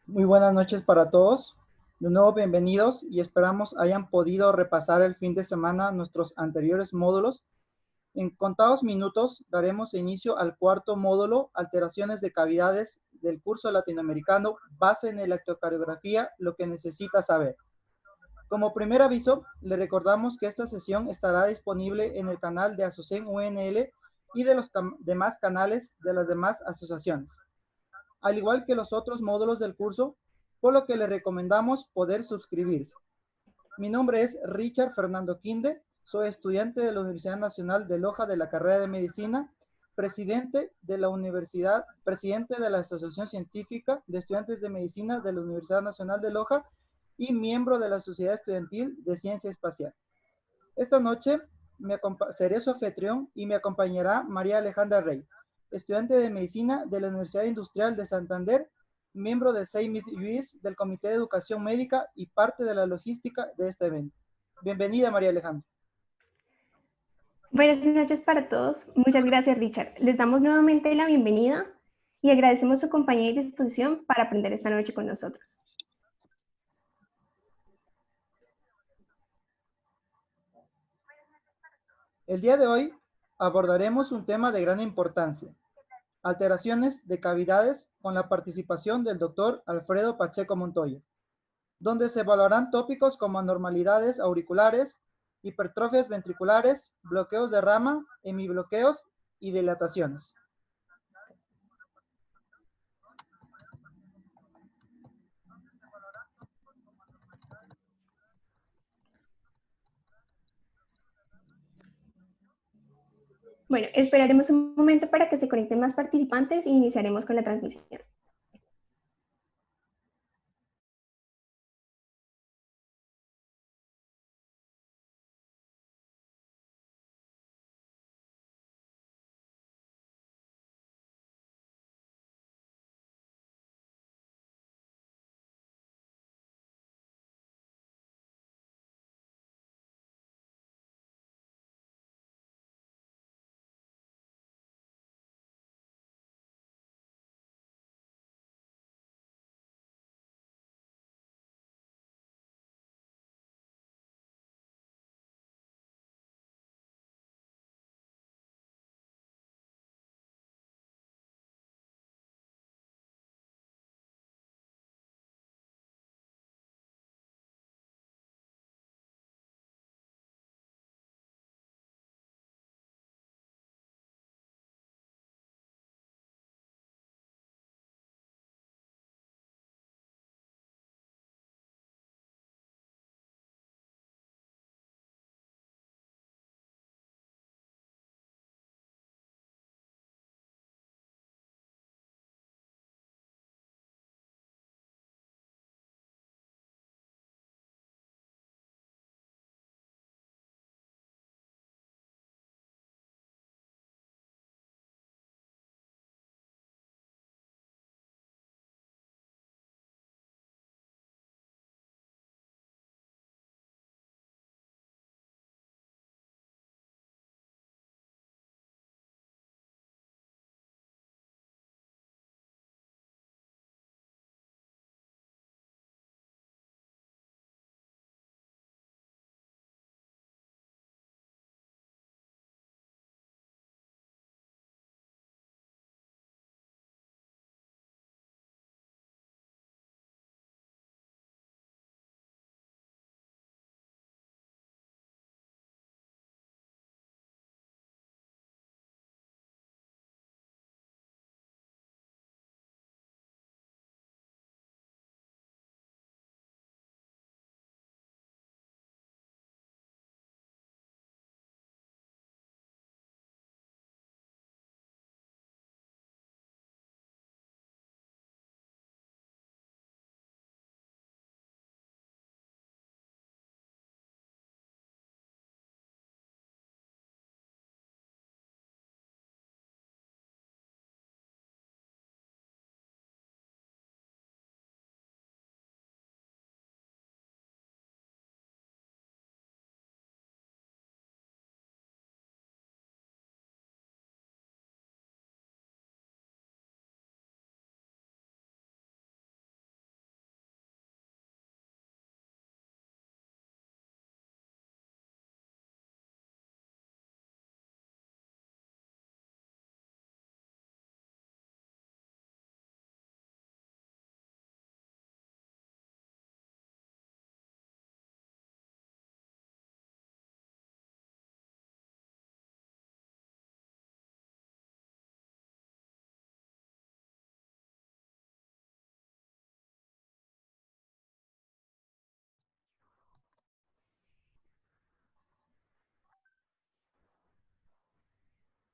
Muy buenas noches para todos. De nuevo, bienvenidos y esperamos hayan podido repasar el fin de semana nuestros anteriores módulos. En contados minutos daremos inicio al cuarto módulo, alteraciones de cavidades del curso latinoamericano, base en electrocardiografía, lo que necesita saber. Como primer aviso, le recordamos que esta sesión estará disponible en el canal de Asocen UNL y de los demás canales de las demás asociaciones, al igual que los otros módulos del curso, por lo que le recomendamos poder suscribirse. Mi nombre es Richard Fernando Quinde, soy estudiante de la Universidad Nacional de Loja de la carrera de Medicina, presidente de la Universidad, presidente de la Asociación Científica de Estudiantes de Medicina de la Universidad Nacional de Loja y miembro de la Sociedad Estudiantil de Ciencia Espacial. Esta noche seré su anfitrión y me acompañará María Alejandra Rey, estudiante de Medicina de la Universidad Industrial de Santander, miembro del CEIMID-UIS del Comité de Educación Médica y parte de la logística de este evento. Bienvenida, María Alejandra. Buenas noches para todos. Muchas gracias, Richard. Les damos nuevamente la bienvenida y agradecemos su compañía y disposición para aprender esta noche con nosotros. El día de hoy abordaremos un tema de gran importancia: alteraciones de cavidades, con la participación del doctor Alfredo Pacheco Montoya, donde se evaluarán tópicos como anormalidades auriculares, hipertrofias ventriculares, bloqueos de rama, hemibloqueos y dilataciones. Bueno, esperaremos un momento para que se conecten más participantes y iniciaremos con la transmisión.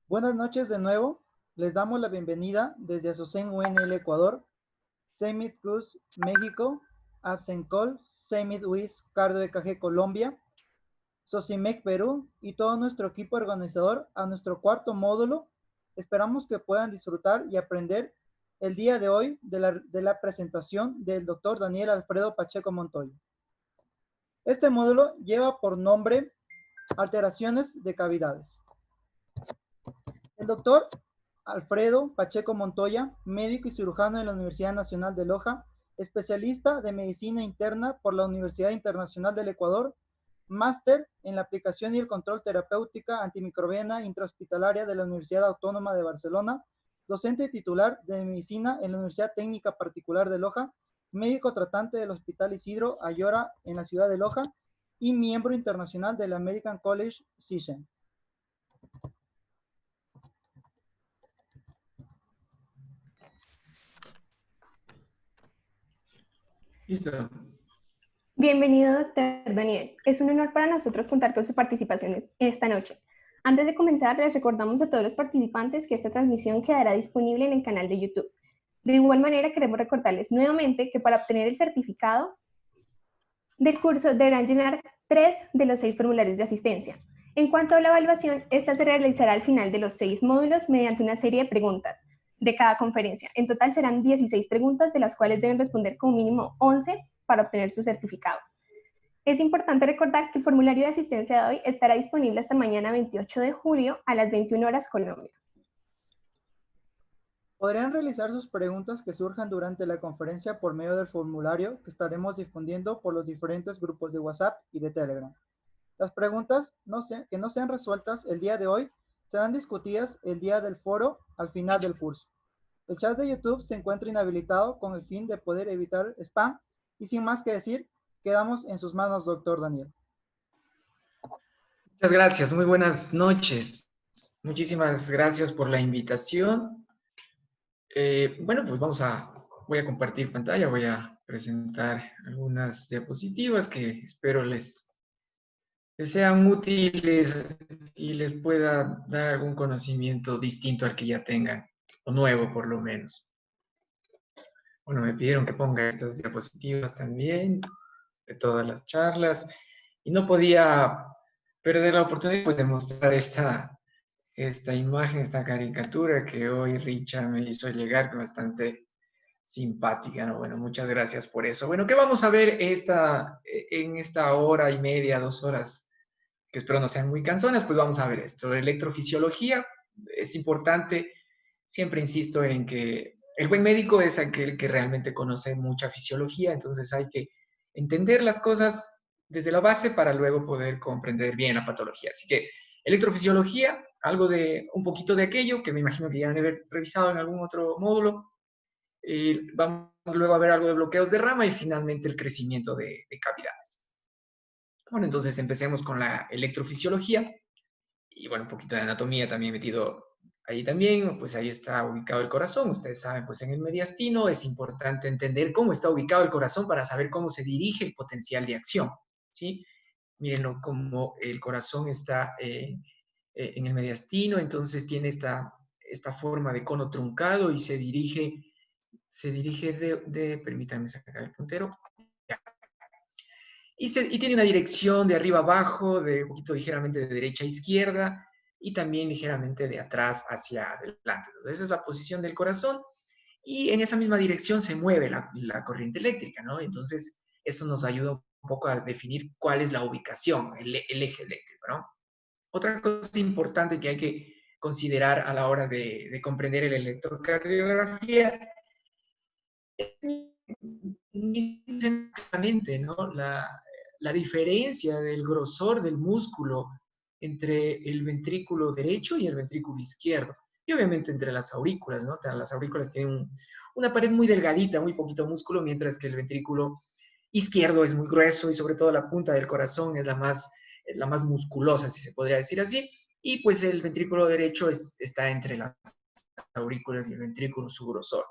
Buenas noches de nuevo. Les damos la bienvenida desde Azucén UNL Ecuador, Semit Cruz México, Absencol, Semit WIS Cardio EKG Colombia, Socimec Perú y todo nuestro equipo organizador a nuestro cuarto módulo. Esperamos que puedan disfrutar y aprender el día de hoy de la presentación del doctor Daniel Alfredo Pacheco Montoya. Este módulo lleva por nombre Alteraciones de cavidades. El doctor Alfredo Pacheco Montoya, médico y cirujano en la Universidad Nacional de Loja, especialista de medicina interna por la Universidad Internacional del Ecuador, máster en la aplicación y el control terapéutica antimicrobiana intrahospitalaria de la Universidad Autónoma de Barcelona, docente titular de medicina en la Universidad Técnica Particular de Loja, médico tratante del Hospital Isidro Ayora en la ciudad de Loja y miembro internacional del American College Physicians. Listo. Bienvenido, doctor Daniel. Es un honor para nosotros contar con su participación esta noche. Antes de comenzar, les recordamos a todos los participantes que esta transmisión quedará disponible en el canal de YouTube. De igual manera, queremos recordarles nuevamente que para obtener el certificado del curso deberán llenar 3 de los 6 formularios de asistencia. En cuanto a la evaluación, esta se realizará al final de los 6 módulos mediante una serie de preguntas de cada conferencia. En total serán 16 preguntas, de las cuales deben responder como mínimo 11 para obtener su certificado. Es importante recordar que el formulario de asistencia de hoy estará disponible hasta mañana 28 de julio a las 21 horas Colombia. Podrían realizar sus preguntas que surjan durante la conferencia por medio del formulario que estaremos difundiendo por los diferentes grupos de WhatsApp y de Telegram. Las preguntas que no sean resueltas el día de hoy serán discutidas el día del foro al final del curso. El chat de YouTube se encuentra inhabilitado con el fin de poder evitar spam y sin más que decir, quedamos en sus manos, doctor Daniel. Muchas gracias, muy buenas noches. Muchísimas gracias por la invitación. Bueno, pues voy a compartir pantalla, voy a presentar algunas diapositivas que espero les sean útiles y les pueda dar algún conocimiento distinto al que ya tengan, o nuevo por lo menos. Bueno, me pidieron que ponga estas diapositivas también, de todas las charlas, y no podía perder la oportunidad pues, de mostrar esta imagen, esta caricatura que hoy Richard me hizo llegar, bastante simpática, ¿no? Bueno, muchas gracias por eso. Bueno, ¿qué vamos a ver en esta hora y media, 2 horas, que espero no sean muy cansonas? Pues vamos a ver esto, electrofisiología. Es importante, siempre insisto en que el buen médico es aquel que realmente conoce mucha fisiología, entonces hay que entender las cosas desde la base para luego poder comprender bien la patología. Así que electrofisiología, un poquito de aquello que me imagino que ya han de haber revisado en algún otro módulo. Vamos luego a ver algo de bloqueos de rama y finalmente el crecimiento de cavidades. Bueno, entonces empecemos con la electrofisiología y bueno, un poquito de anatomía también metido ahí también, pues ahí está ubicado el corazón. Ustedes saben, pues en el mediastino es importante entender cómo está ubicado el corazón para saber cómo se dirige el potencial de acción, ¿sí? Mírenlo como el corazón está en el mediastino, entonces tiene esta forma de cono truncado y se dirige permítanme sacar el puntero, ya. Y tiene una dirección de arriba a abajo, de un poquito ligeramente de derecha a izquierda, y también ligeramente de atrás hacia adelante. Entonces, esa es la posición del corazón, y en esa misma dirección se mueve la corriente eléctrica, ¿no? Entonces, eso nos ayuda un poco a definir cuál es la ubicación, el eje eléctrico, ¿no? Otra cosa importante que hay que considerar a la hora de comprender el electrocardiografía es ¿no? La diferencia del grosor del músculo entre el ventrículo derecho y el ventrículo izquierdo. Y obviamente entre las aurículas, ¿no? Las aurículas tienen una pared muy delgadita, muy poquito músculo, mientras que el ventrículo izquierdo es muy grueso y sobre todo la punta del corazón es la más musculosa, si se podría decir así. Y pues el ventrículo derecho está entre las aurículas y el ventrículo, su grosor.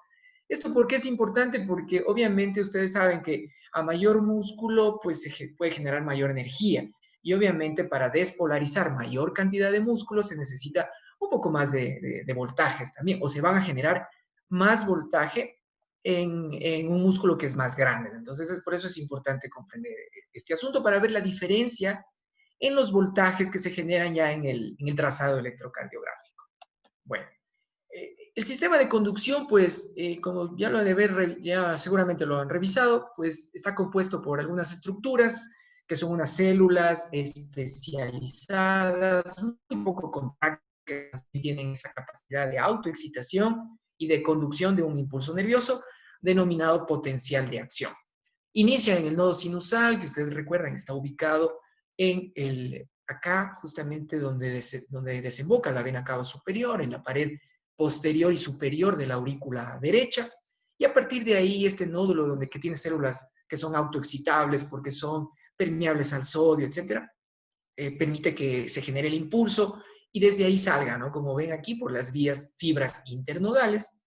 ¿Esto por qué es importante? Porque obviamente ustedes saben que a mayor músculo pues se puede generar mayor energía y obviamente para despolarizar mayor cantidad de músculo se necesita un un poco más de voltajes también, o se van a generar más voltaje en un músculo que es más grande. Entonces, por eso es importante comprender este asunto para ver la diferencia en los voltajes que se generan ya en el trazado electrocardiográfico. Bueno, el sistema de conducción, pues, como ya lo han de ver, ya seguramente lo han revisado, pues está compuesto por algunas estructuras que son unas células especializadas, muy poco compactas, que tienen esa capacidad de autoexcitación y de conducción de un impulso nervioso denominado potencial de acción. Inicia en el nodo sinusal, que ustedes recuerdan, está ubicado acá, justamente donde desemboca la vena cava superior, en la pared posterior y superior de la aurícula derecha, y a partir de ahí este nódulo que tiene células que son autoexcitables porque son permeables al sodio, etcétera, permite que se genere el impulso y desde ahí salga, ¿no? Como ven aquí, por las vías fibras internodales,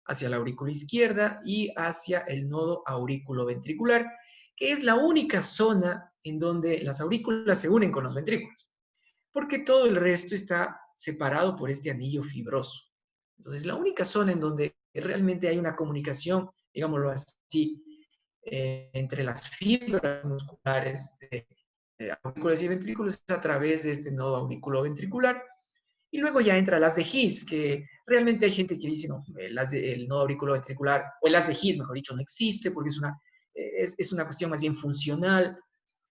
hacia la aurícula izquierda y hacia el nodo aurículo-ventricular, que es la única zona en donde las aurículas se unen con los ventrículos, porque todo el resto está separado por este anillo fibroso. Entonces, la única zona en donde realmente hay una comunicación, digámoslo así, entre las fibras musculares de aurículas y ventrículos es a través de este nodo aurículo-ventricular. Y luego ya entra el haz de His, que realmente hay gente que dice, no, el nodo auriculoventricular, o el haz de His, mejor dicho, no existe porque es una cuestión más bien funcional.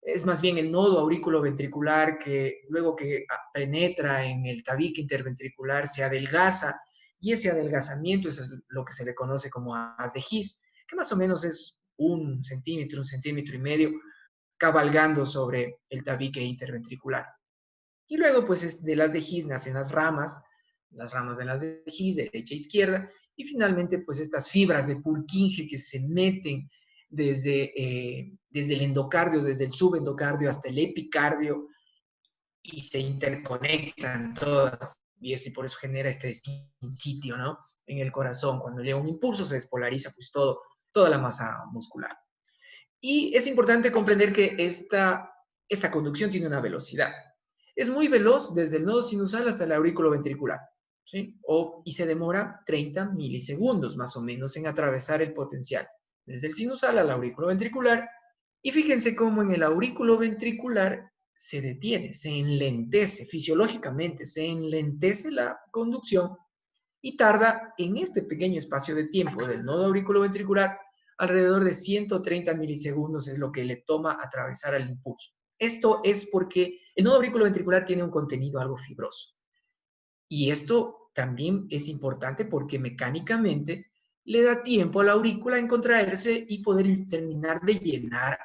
Es más bien el nodo aurículo-ventricular que luego que penetra en el tabique interventricular se adelgaza, y ese adelgazamiento eso es lo que se le conoce como haz de His, que más o menos es 1 centímetro, 1,5 centímetros, cabalgando sobre el tabique interventricular. Y luego, pues, de las de His nacen las ramas de las de His, derecha e izquierda, y finalmente, pues, estas fibras de Purkinje que se meten desde el endocardio, desde el subendocardio hasta el epicardio, y se interconectan todas, y por eso genera este sitio, ¿no? En el corazón. Cuando llega un impulso, se despolariza, pues, toda la masa muscular. Y es importante comprender que esta conducción tiene una velocidad. Es muy veloz desde el nodo sinusal hasta el aurículo ventricular, ¿sí? Y se demora 30 milisegundos más o menos en atravesar el potencial, desde el sinusal al aurículo ventricular. Y fíjense cómo en el aurículo ventricular se detiene, se enlentece fisiológicamente, se enlentece la conducción y tarda en este pequeño espacio de tiempo del nodo aurículo ventricular alrededor de 130 milisegundos es lo que le toma atravesar el impulso. Esto es porque el nodo auriculoventricular tiene un contenido algo fibroso. Y esto también es importante porque mecánicamente le da tiempo a la aurícula en contraerse y poder terminar de llenar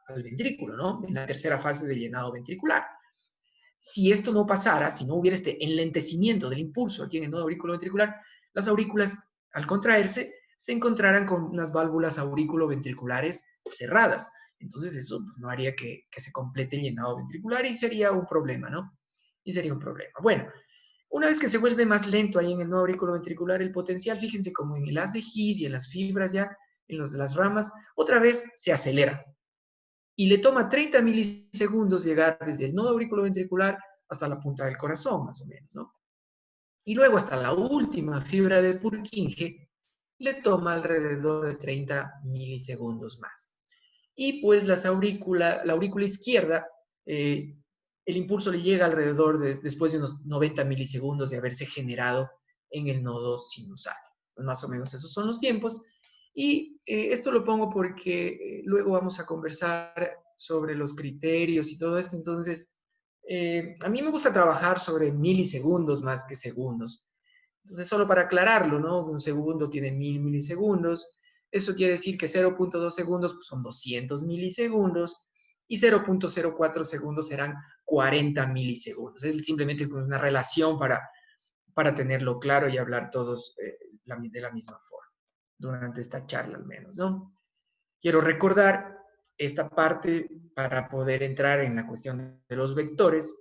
al ventrículo, ¿no? En la tercera fase de llenado ventricular. Si esto no pasara, si no hubiera este enlentecimiento del impulso aquí en el nodo auriculoventricular, las aurículas, al contraerse, se encontrarán con unas válvulas aurículo-ventriculares cerradas. Entonces eso pues, no haría que se complete el llenado ventricular y sería un problema, ¿no? Y sería un problema. Bueno, una vez que se vuelve más lento ahí en el nodo auriculoventricular el potencial, fíjense como en el haz de His y en las fibras ya, en las ramas, otra vez se acelera. Y le toma 30 milisegundos llegar desde el nodo auriculoventricular hasta la punta del corazón, más o menos, ¿no? Y luego hasta la última fibra de Purkinje le toma alrededor de 30 milisegundos más. Y pues la aurícula izquierda, el impulso le llega alrededor después de unos 90 milisegundos de haberse generado en el nodo sinusal. Pues más o menos esos son los tiempos. Y esto lo pongo porque luego vamos a conversar sobre los criterios y todo esto. Entonces, a mí me gusta trabajar sobre milisegundos más que segundos. Entonces, solo para aclararlo, ¿no? Un segundo tiene 1000 milisegundos. Eso quiere decir que 0.2 segundos pues, son 200 milisegundos y 0.04 segundos serán 40 milisegundos. Es simplemente una relación para tenerlo claro y hablar todos de la misma forma, durante esta charla al menos, ¿no? Quiero recordar esta parte para poder entrar en la cuestión de los vectores,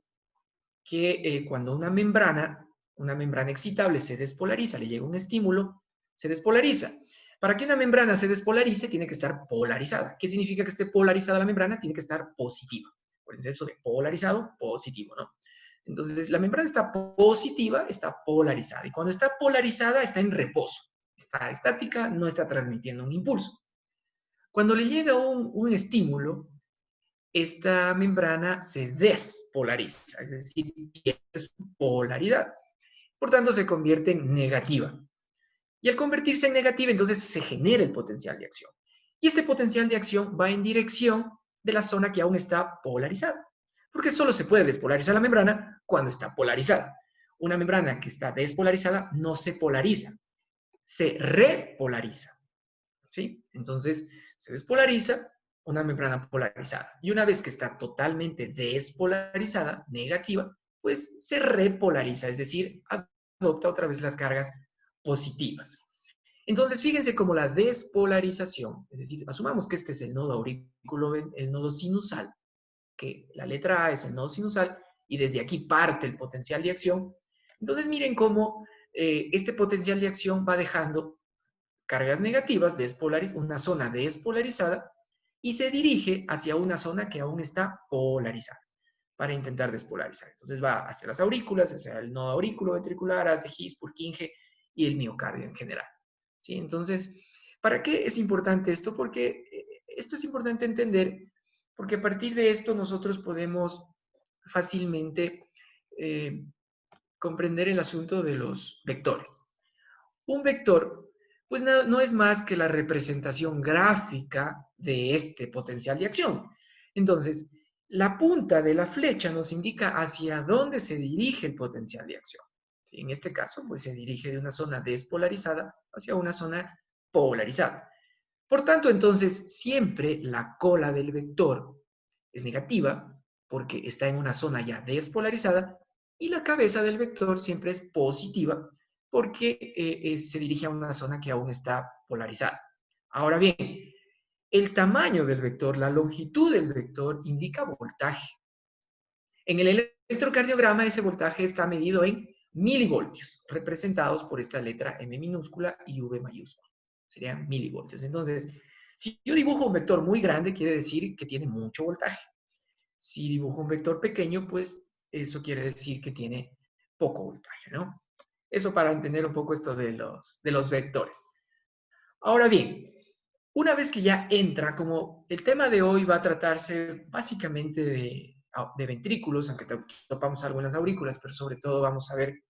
que cuando una membrana excitable se despolariza, le llega un estímulo, se despolariza. Para que una membrana se despolarice, tiene que estar polarizada. ¿Qué significa que esté polarizada la membrana? Tiene que estar positiva. Por eso de polarizado, positivo, ¿no? Entonces, la membrana está positiva, está polarizada. Y cuando está polarizada, está en reposo. Está estática, no está transmitiendo un impulso. Cuando le llega un estímulo, esta membrana se despolariza, es decir, pierde su polaridad. Por tanto, se convierte en negativa. Y al convertirse en negativa, entonces se genera el potencial de acción. Y este potencial de acción va en dirección de la zona que aún está polarizada. Porque solo se puede despolarizar la membrana cuando está polarizada. Una membrana que está despolarizada no se polariza, se repolariza. ¿Sí? Entonces, se despolariza una membrana polarizada. Y una vez que está totalmente despolarizada, negativa, pues se repolariza, es decir, adopta otra vez las cargas positivas. Entonces, fíjense cómo la despolarización, es decir, asumamos que este es el nodo aurículo, el nodo sinusal, que la letra A es el nodo sinusal, y desde aquí parte el potencial de acción. Entonces, miren cómo este potencial de acción va dejando cargas negativas, una zona despolarizada, y se dirige hacia una zona que aún está polarizada, para intentar despolarizar. Entonces va hacia las aurículas, hacia el nodo aurículo-ventricular, hacia His, Purkinje y el miocardio en general. ¿Sí? Entonces, ¿para qué es importante esto? Porque esto es importante entender, porque a partir de esto nosotros podemos fácilmente comprender el asunto de los vectores. Un vector, pues no es más que la representación gráfica de este potencial de acción. Entonces, la punta de la flecha nos indica hacia dónde se dirige el potencial de acción. ¿Sí? En este caso, pues se dirige de una zona despolarizada hacia una zona polarizada. Por tanto, entonces, siempre la cola del vector es negativa porque está en una zona ya despolarizada y la cabeza del vector siempre es positiva porque se dirige a una zona que aún está polarizada. Ahora bien, el tamaño del vector, la longitud del vector, indica voltaje. En el electrocardiograma ese voltaje está medido en milivoltios, representados por esta letra M minúscula y V mayúscula. Serían milivoltios. Entonces, si yo dibujo un vector muy grande, quiere decir que tiene mucho voltaje. Si dibujo un vector pequeño, pues eso quiere decir que tiene poco voltaje, ¿no? Eso para entender un poco esto de los vectores. Ahora bien, una vez que ya entra, como el tema de hoy va a tratarse básicamente de ventrículos, aunque topamos algo en las aurículas, pero sobre todo vamos a ver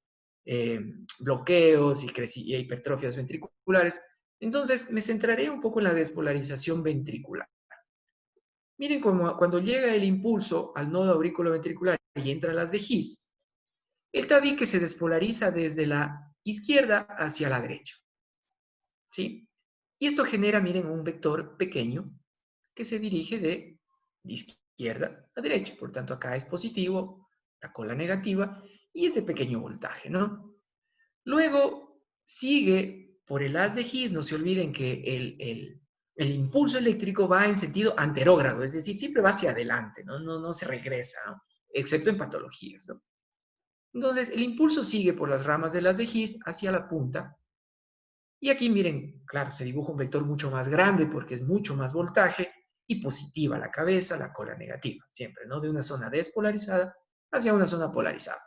bloqueos y hipertrofias ventriculares. Entonces, me centraré un poco en la despolarización ventricular. Miren cómo cuando llega el impulso al nodo aurículo-ventricular y entra a las de His, el tabique se despolariza desde la izquierda hacia la derecha. ¿Sí? Y esto genera, miren, un vector pequeño que se dirige de izquierda a derecha. Por tanto, acá es positivo, la cola negativa, y es de pequeño voltaje, ¿no? Luego sigue por el haz de His, no se olviden que el impulso eléctrico va en sentido anterógrado, es decir, siempre va hacia adelante, no se regresa, ¿no? Excepto en patologías, ¿no? Entonces, el impulso sigue por las ramas de las de His hacia la punta. Y aquí, miren, claro, se dibuja un vector mucho más grande porque es mucho más voltaje y positiva la cabeza, la cola negativa, siempre, ¿no? De una zona despolarizada hacia una zona polarizada.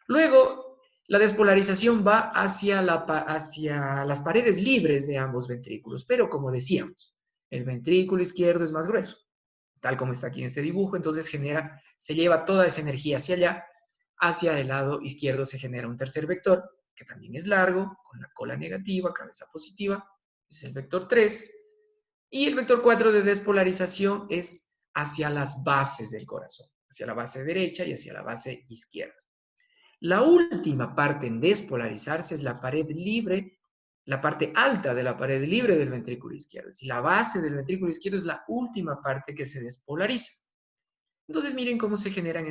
Luego, la despolarización va hacia las paredes libres de ambos ventrículos, pero como decíamos, el ventrículo izquierdo es más grueso, tal como está aquí en este dibujo, entonces se lleva toda esa energía hacia allá, hacia el lado izquierdo se genera un tercer vector, que también es largo, con la cola negativa, cabeza positiva, es el vector 3, y el vector 4 de despolarización es hacia las bases del corazón, hacia la base derecha y hacia la base izquierda. La última parte en despolarizarse es la pared libre, la parte alta de la pared libre del ventrículo izquierdo. Es decir, la base del ventrículo izquierdo es la última parte que se despolariza. Entonces miren cómo se generan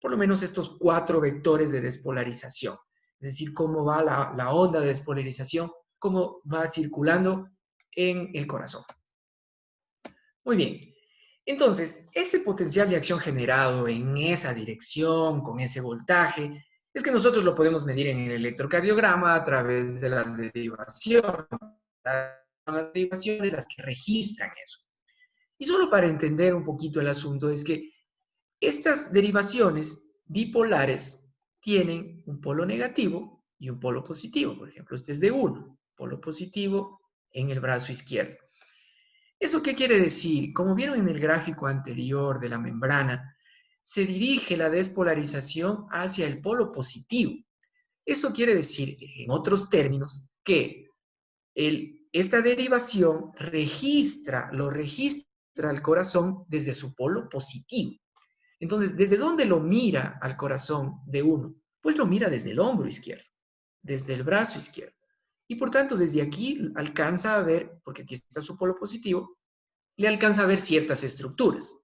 por lo menos estos 4 vectores de despolarización. Es decir, cómo va la onda de despolarización, cómo va circulando en el corazón. Muy bien. Entonces, ese potencial de acción generado en esa dirección, con ese voltaje, es que nosotros lo podemos medir en el electrocardiograma a través de las derivaciones. Las derivaciones las que registran eso. Y solo para entender un poquito el asunto es que estas derivaciones bipolares tienen un polo negativo y un polo positivo. Por ejemplo, este es de 1, polo positivo en el brazo izquierdo. ¿Eso qué quiere decir? Como vieron en el gráfico anterior de la membrana, se dirige la despolarización hacia el polo positivo. Eso quiere decir, en otros términos, que esta derivación lo registra el corazón desde su polo positivo. Entonces, ¿desde dónde lo mira al corazón de 1? Pues lo mira desde el hombro izquierdo, desde el brazo izquierdo. Y por tanto, desde aquí alcanza a ver, porque aquí está su polo positivo, le alcanza a ver ciertas estructuras.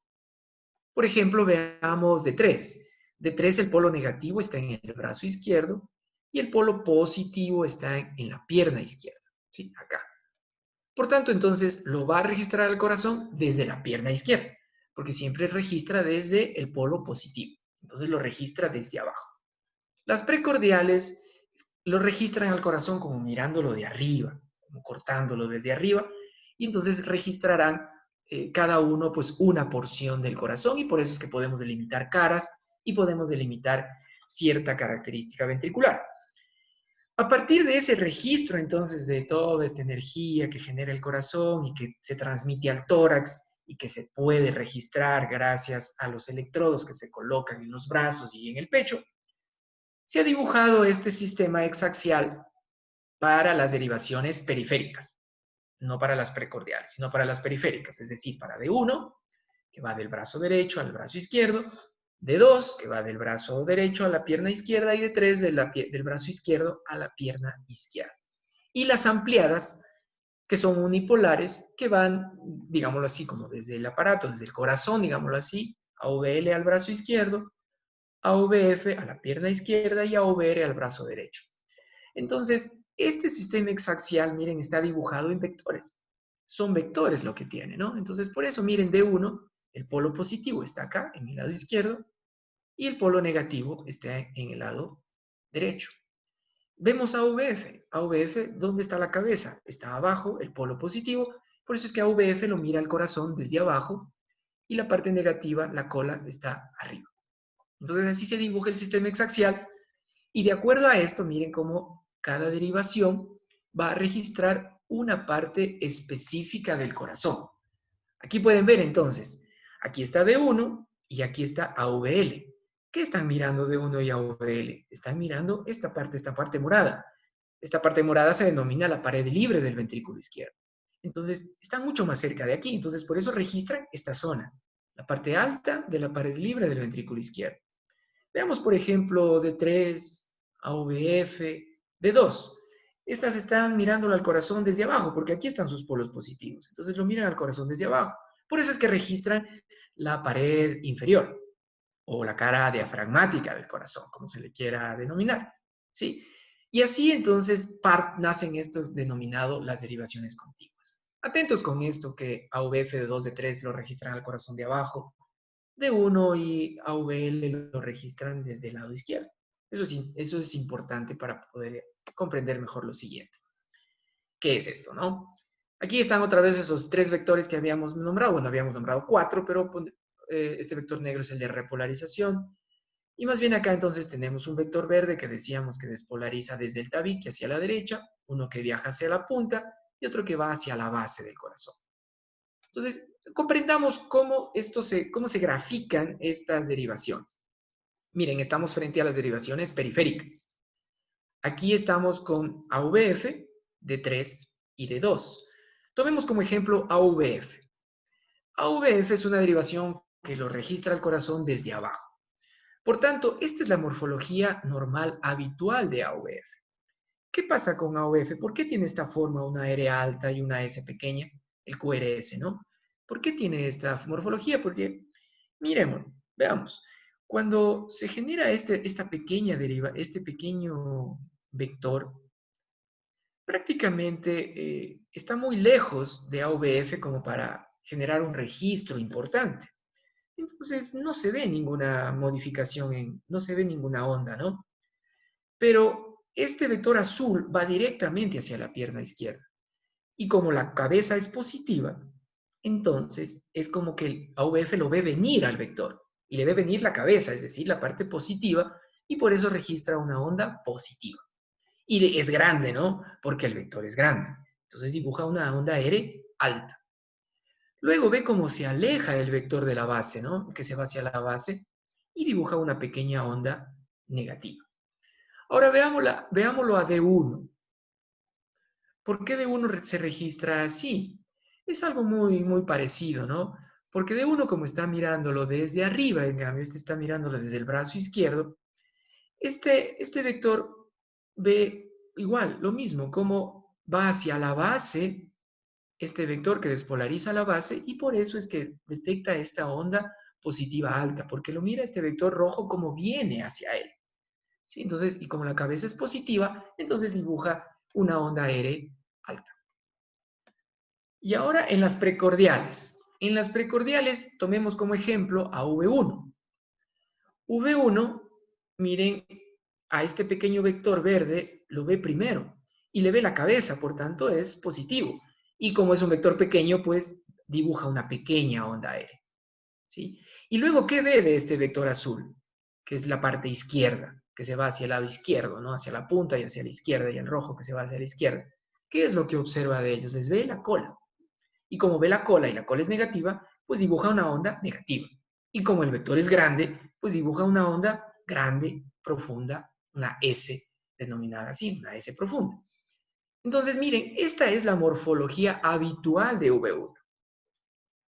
Por ejemplo, veamos de 3. De 3 el polo negativo está en el brazo izquierdo y el polo positivo está en la pierna izquierda, ¿sí? Acá. Por tanto, entonces, lo va a registrar el corazón desde la pierna izquierda, porque siempre registra desde el polo positivo. Entonces, lo registra desde abajo. Las precordiales lo registran al corazón como mirándolo de arriba, como cortándolo desde arriba, y entonces registrarán cada uno pues una porción del corazón, y por eso es que podemos delimitar caras y podemos delimitar cierta característica ventricular. A partir de ese registro, entonces, de toda esta energía que genera el corazón y que se transmite al tórax y que se puede registrar gracias a los electrodos que se colocan en los brazos y en el pecho, se ha dibujado este sistema exaxial para las derivaciones periféricas, no para las precordiales, sino para las periféricas, es decir, para D1, que va del brazo derecho al brazo izquierdo, D2, que va del brazo derecho a la pierna izquierda, y D3 del brazo izquierdo a la pierna izquierda. Y las ampliadas, que son unipolares, que van, digámoslo así, como desde el aparato, desde el corazón, digámoslo así, AVL al brazo izquierdo, AVF a la pierna izquierda y AVR al brazo derecho. Entonces, este sistema exaxial, miren, está dibujado en vectores. Son vectores lo que tiene, ¿no? Entonces, por eso, miren, D1, el polo positivo está acá, en el lado izquierdo, y el polo negativo está en el lado derecho. Vemos AVF. AVF, ¿dónde está la cabeza? Está abajo, el polo positivo. Por eso es que AVF lo mira el corazón desde abajo y la parte negativa, la cola, está arriba. Entonces, así se dibuja el sistema exaxial. Y de acuerdo a esto, miren cómo cada derivación va a registrar una parte específica del corazón. Aquí pueden ver entonces, aquí está D1 y aquí está AVL. ¿Qué están mirando D1 y AVL? Están mirando esta parte morada. Esta parte morada se denomina la pared libre del ventrículo izquierdo. Entonces, están mucho más cerca de aquí. Entonces, por eso registran esta zona, la parte alta de la pared libre del ventrículo izquierdo. Veamos, por ejemplo, D3, AVF, D2. Estas están mirándolo al corazón desde abajo, porque aquí están sus polos positivos. Entonces lo miran al corazón desde abajo. Por eso es que registran la pared inferior, o la cara diafragmática del corazón, como se le quiera denominar, ¿sí? Y así entonces nacen estos denominados las derivaciones contiguas. Atentos con esto, que AVF de 2, de 3 lo registran al corazón de abajo, D1 y AVL lo registran desde el lado izquierdo. Eso es importante para poder comprender mejor lo siguiente. ¿Qué es esto, no? Aquí están otra vez esos 3 vectores que habíamos nombrado. Bueno, habíamos nombrado 4, pero este vector negro es el de repolarización. Y más bien acá entonces tenemos un vector verde que decíamos que despolariza desde el tabique hacia la derecha, uno que viaja hacia la punta y otro que va hacia la base del corazón. Entonces, comprendamos cómo se grafican estas derivaciones. Miren, estamos frente a las derivaciones periféricas. Aquí estamos con AVF, D3 y D2. Tomemos como ejemplo AVF. AVF es una derivación que lo registra el corazón desde abajo. Por tanto, esta es la morfología normal habitual de AVF. ¿Qué pasa con AVF? ¿Por qué tiene esta forma, una R alta y una S pequeña? El QRS, ¿no? ¿Por qué tiene esta morfología? Porque, miremos, veamos, cuando se genera esta pequeña deriva, este pequeño vector, prácticamente está muy lejos de AVF como para generar un registro importante. Entonces, no se ve ninguna modificación, no se ve ninguna onda, ¿no? Pero este vector azul va directamente hacia la pierna izquierda. Y como la cabeza es positiva, entonces es como que el AVF lo ve venir al vector. y le ve venir la cabeza, es decir, la parte positiva, y por eso registra una onda positiva. Y es grande, ¿no? Porque el vector es grande. Entonces dibuja una onda R alta. Luego ve cómo se aleja el vector de la base, ¿no? Que se va hacia la base y dibuja una pequeña onda negativa. Ahora veámoslo a D1. ¿Por qué D1 se registra así? Es algo muy parecido, ¿no? Porque D1, como está mirándolo desde arriba, en cambio, este está mirándolo desde el brazo izquierdo, este vector ve igual, lo mismo, como va hacia la base, este vector que despolariza la base, y por eso es que detecta esta onda positiva alta, porque lo mira este vector rojo como viene hacia él. ¿Sí? Entonces, y como la cabeza es positiva, entonces dibuja una onda R alta. Y ahora en las precordiales. En las precordiales tomemos como ejemplo a V1. V1, miren, a este pequeño vector verde lo ve primero y le ve la cabeza, por tanto es positivo. Y como es un vector pequeño, pues dibuja una pequeña onda R. ¿Sí? Y luego, ¿qué ve de este vector azul? Que es la parte izquierda, que se va hacia el lado izquierdo, ¿no? Hacia la punta y hacia la izquierda, y el rojo que se va hacia la izquierda. ¿Qué es lo que observa de ellos? Les ve la cola. Y como ve la cola y la cola es negativa, pues dibuja una onda negativa. Y como el vector es grande, pues dibuja una onda grande, profunda, una S denominada así, una S profunda. Entonces, miren, esta es la morfología habitual de V1.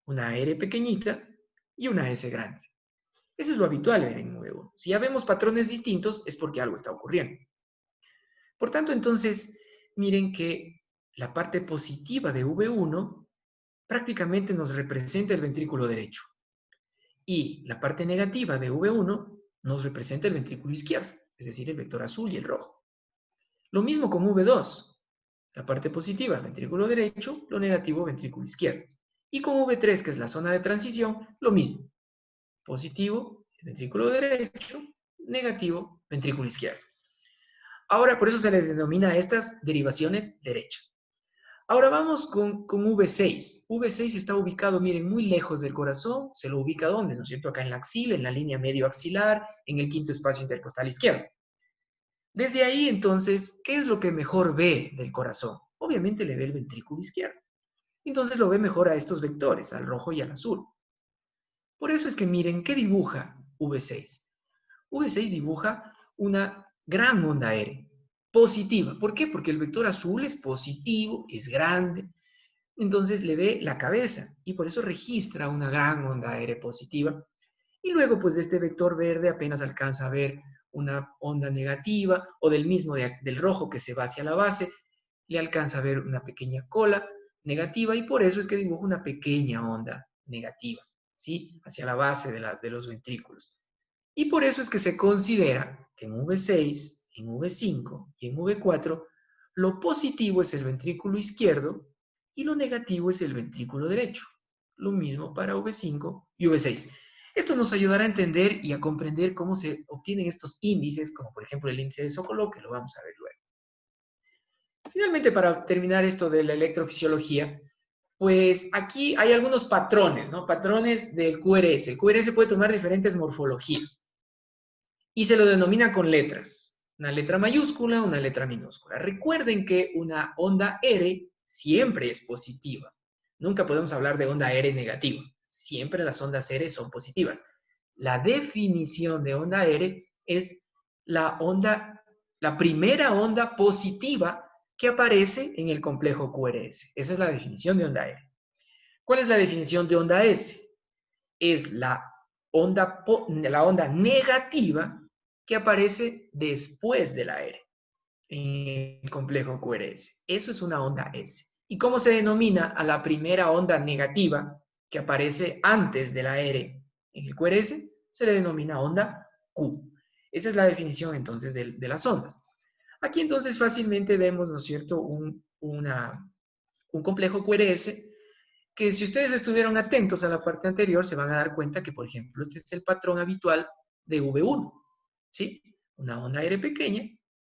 Una R pequeñita y una S grande. Eso es lo habitual en V1. Si ya vemos patrones distintos, es porque algo está ocurriendo. Por tanto, entonces, miren que la parte positiva de V1 prácticamente nos representa el ventrículo derecho. Y la parte negativa de V1 nos representa el ventrículo izquierdo, es decir, el vector azul y el rojo. Lo mismo con V2. La parte positiva, ventrículo derecho, lo negativo, ventrículo izquierdo. Y con V3, que es la zona de transición, lo mismo. Positivo, ventrículo derecho, negativo, ventrículo izquierdo. Ahora, por eso se les denomina a estas derivaciones derechas. Ahora vamos con V6. V6 está ubicado, miren, muy lejos del corazón. ¿Se lo ubica dónde? ¿No es cierto? Acá en la axila, en la línea medio axilar, en el quinto espacio intercostal izquierdo. Desde ahí, entonces, ¿qué es lo que mejor ve del corazón? Obviamente le ve el ventrículo izquierdo. Entonces lo ve mejor a estos vectores, al rojo y al azul. Por eso es que miren, ¿qué dibuja V6? V6 dibuja una gran onda R, positiva. ¿Por qué? Porque el vector azul es positivo, es grande, entonces le ve la cabeza y por eso registra una gran onda R positiva. Y luego, pues de este vector verde apenas alcanza a ver una onda negativa, o del mismo del rojo que se va hacia la base, le alcanza a ver una pequeña cola negativa y por eso es que dibuja una pequeña onda negativa, ¿sí? Hacia la base de los ventrículos. Y por eso es que se considera que en V6, en V5 y en V4, lo positivo es el ventrículo izquierdo y lo negativo es el ventrículo derecho. Lo mismo para V5 y V6. Esto nos ayudará a entender y a comprender cómo se obtienen estos índices, como por ejemplo el índice de Sokolov, que lo vamos a ver luego. Finalmente, para terminar esto de la electrofisiología, pues aquí hay algunos patrones, ¿no? Patrones del QRS. El QRS puede tomar diferentes morfologías y se lo denomina con letras. Una letra mayúscula, una letra minúscula. Recuerden que una onda R siempre es positiva. Nunca podemos hablar de onda R negativa. Siempre las ondas R son positivas. La definición de onda R es la primera onda positiva que aparece en el complejo QRS. Esa es la definición de onda R. ¿Cuál es la definición de onda S? Es la onda negativa que aparece después de la R en el complejo QRS. Eso es una onda S. ¿Y cómo se denomina a la primera onda negativa que aparece antes de la R en el QRS? Se le denomina onda Q. Esa es la definición entonces de las ondas. Aquí entonces fácilmente vemos, ¿no es cierto?, un complejo QRS que si ustedes estuvieron atentos a la parte anterior se van a dar cuenta que, por ejemplo, este es el patrón habitual de V1, ¿sí? Una onda R pequeña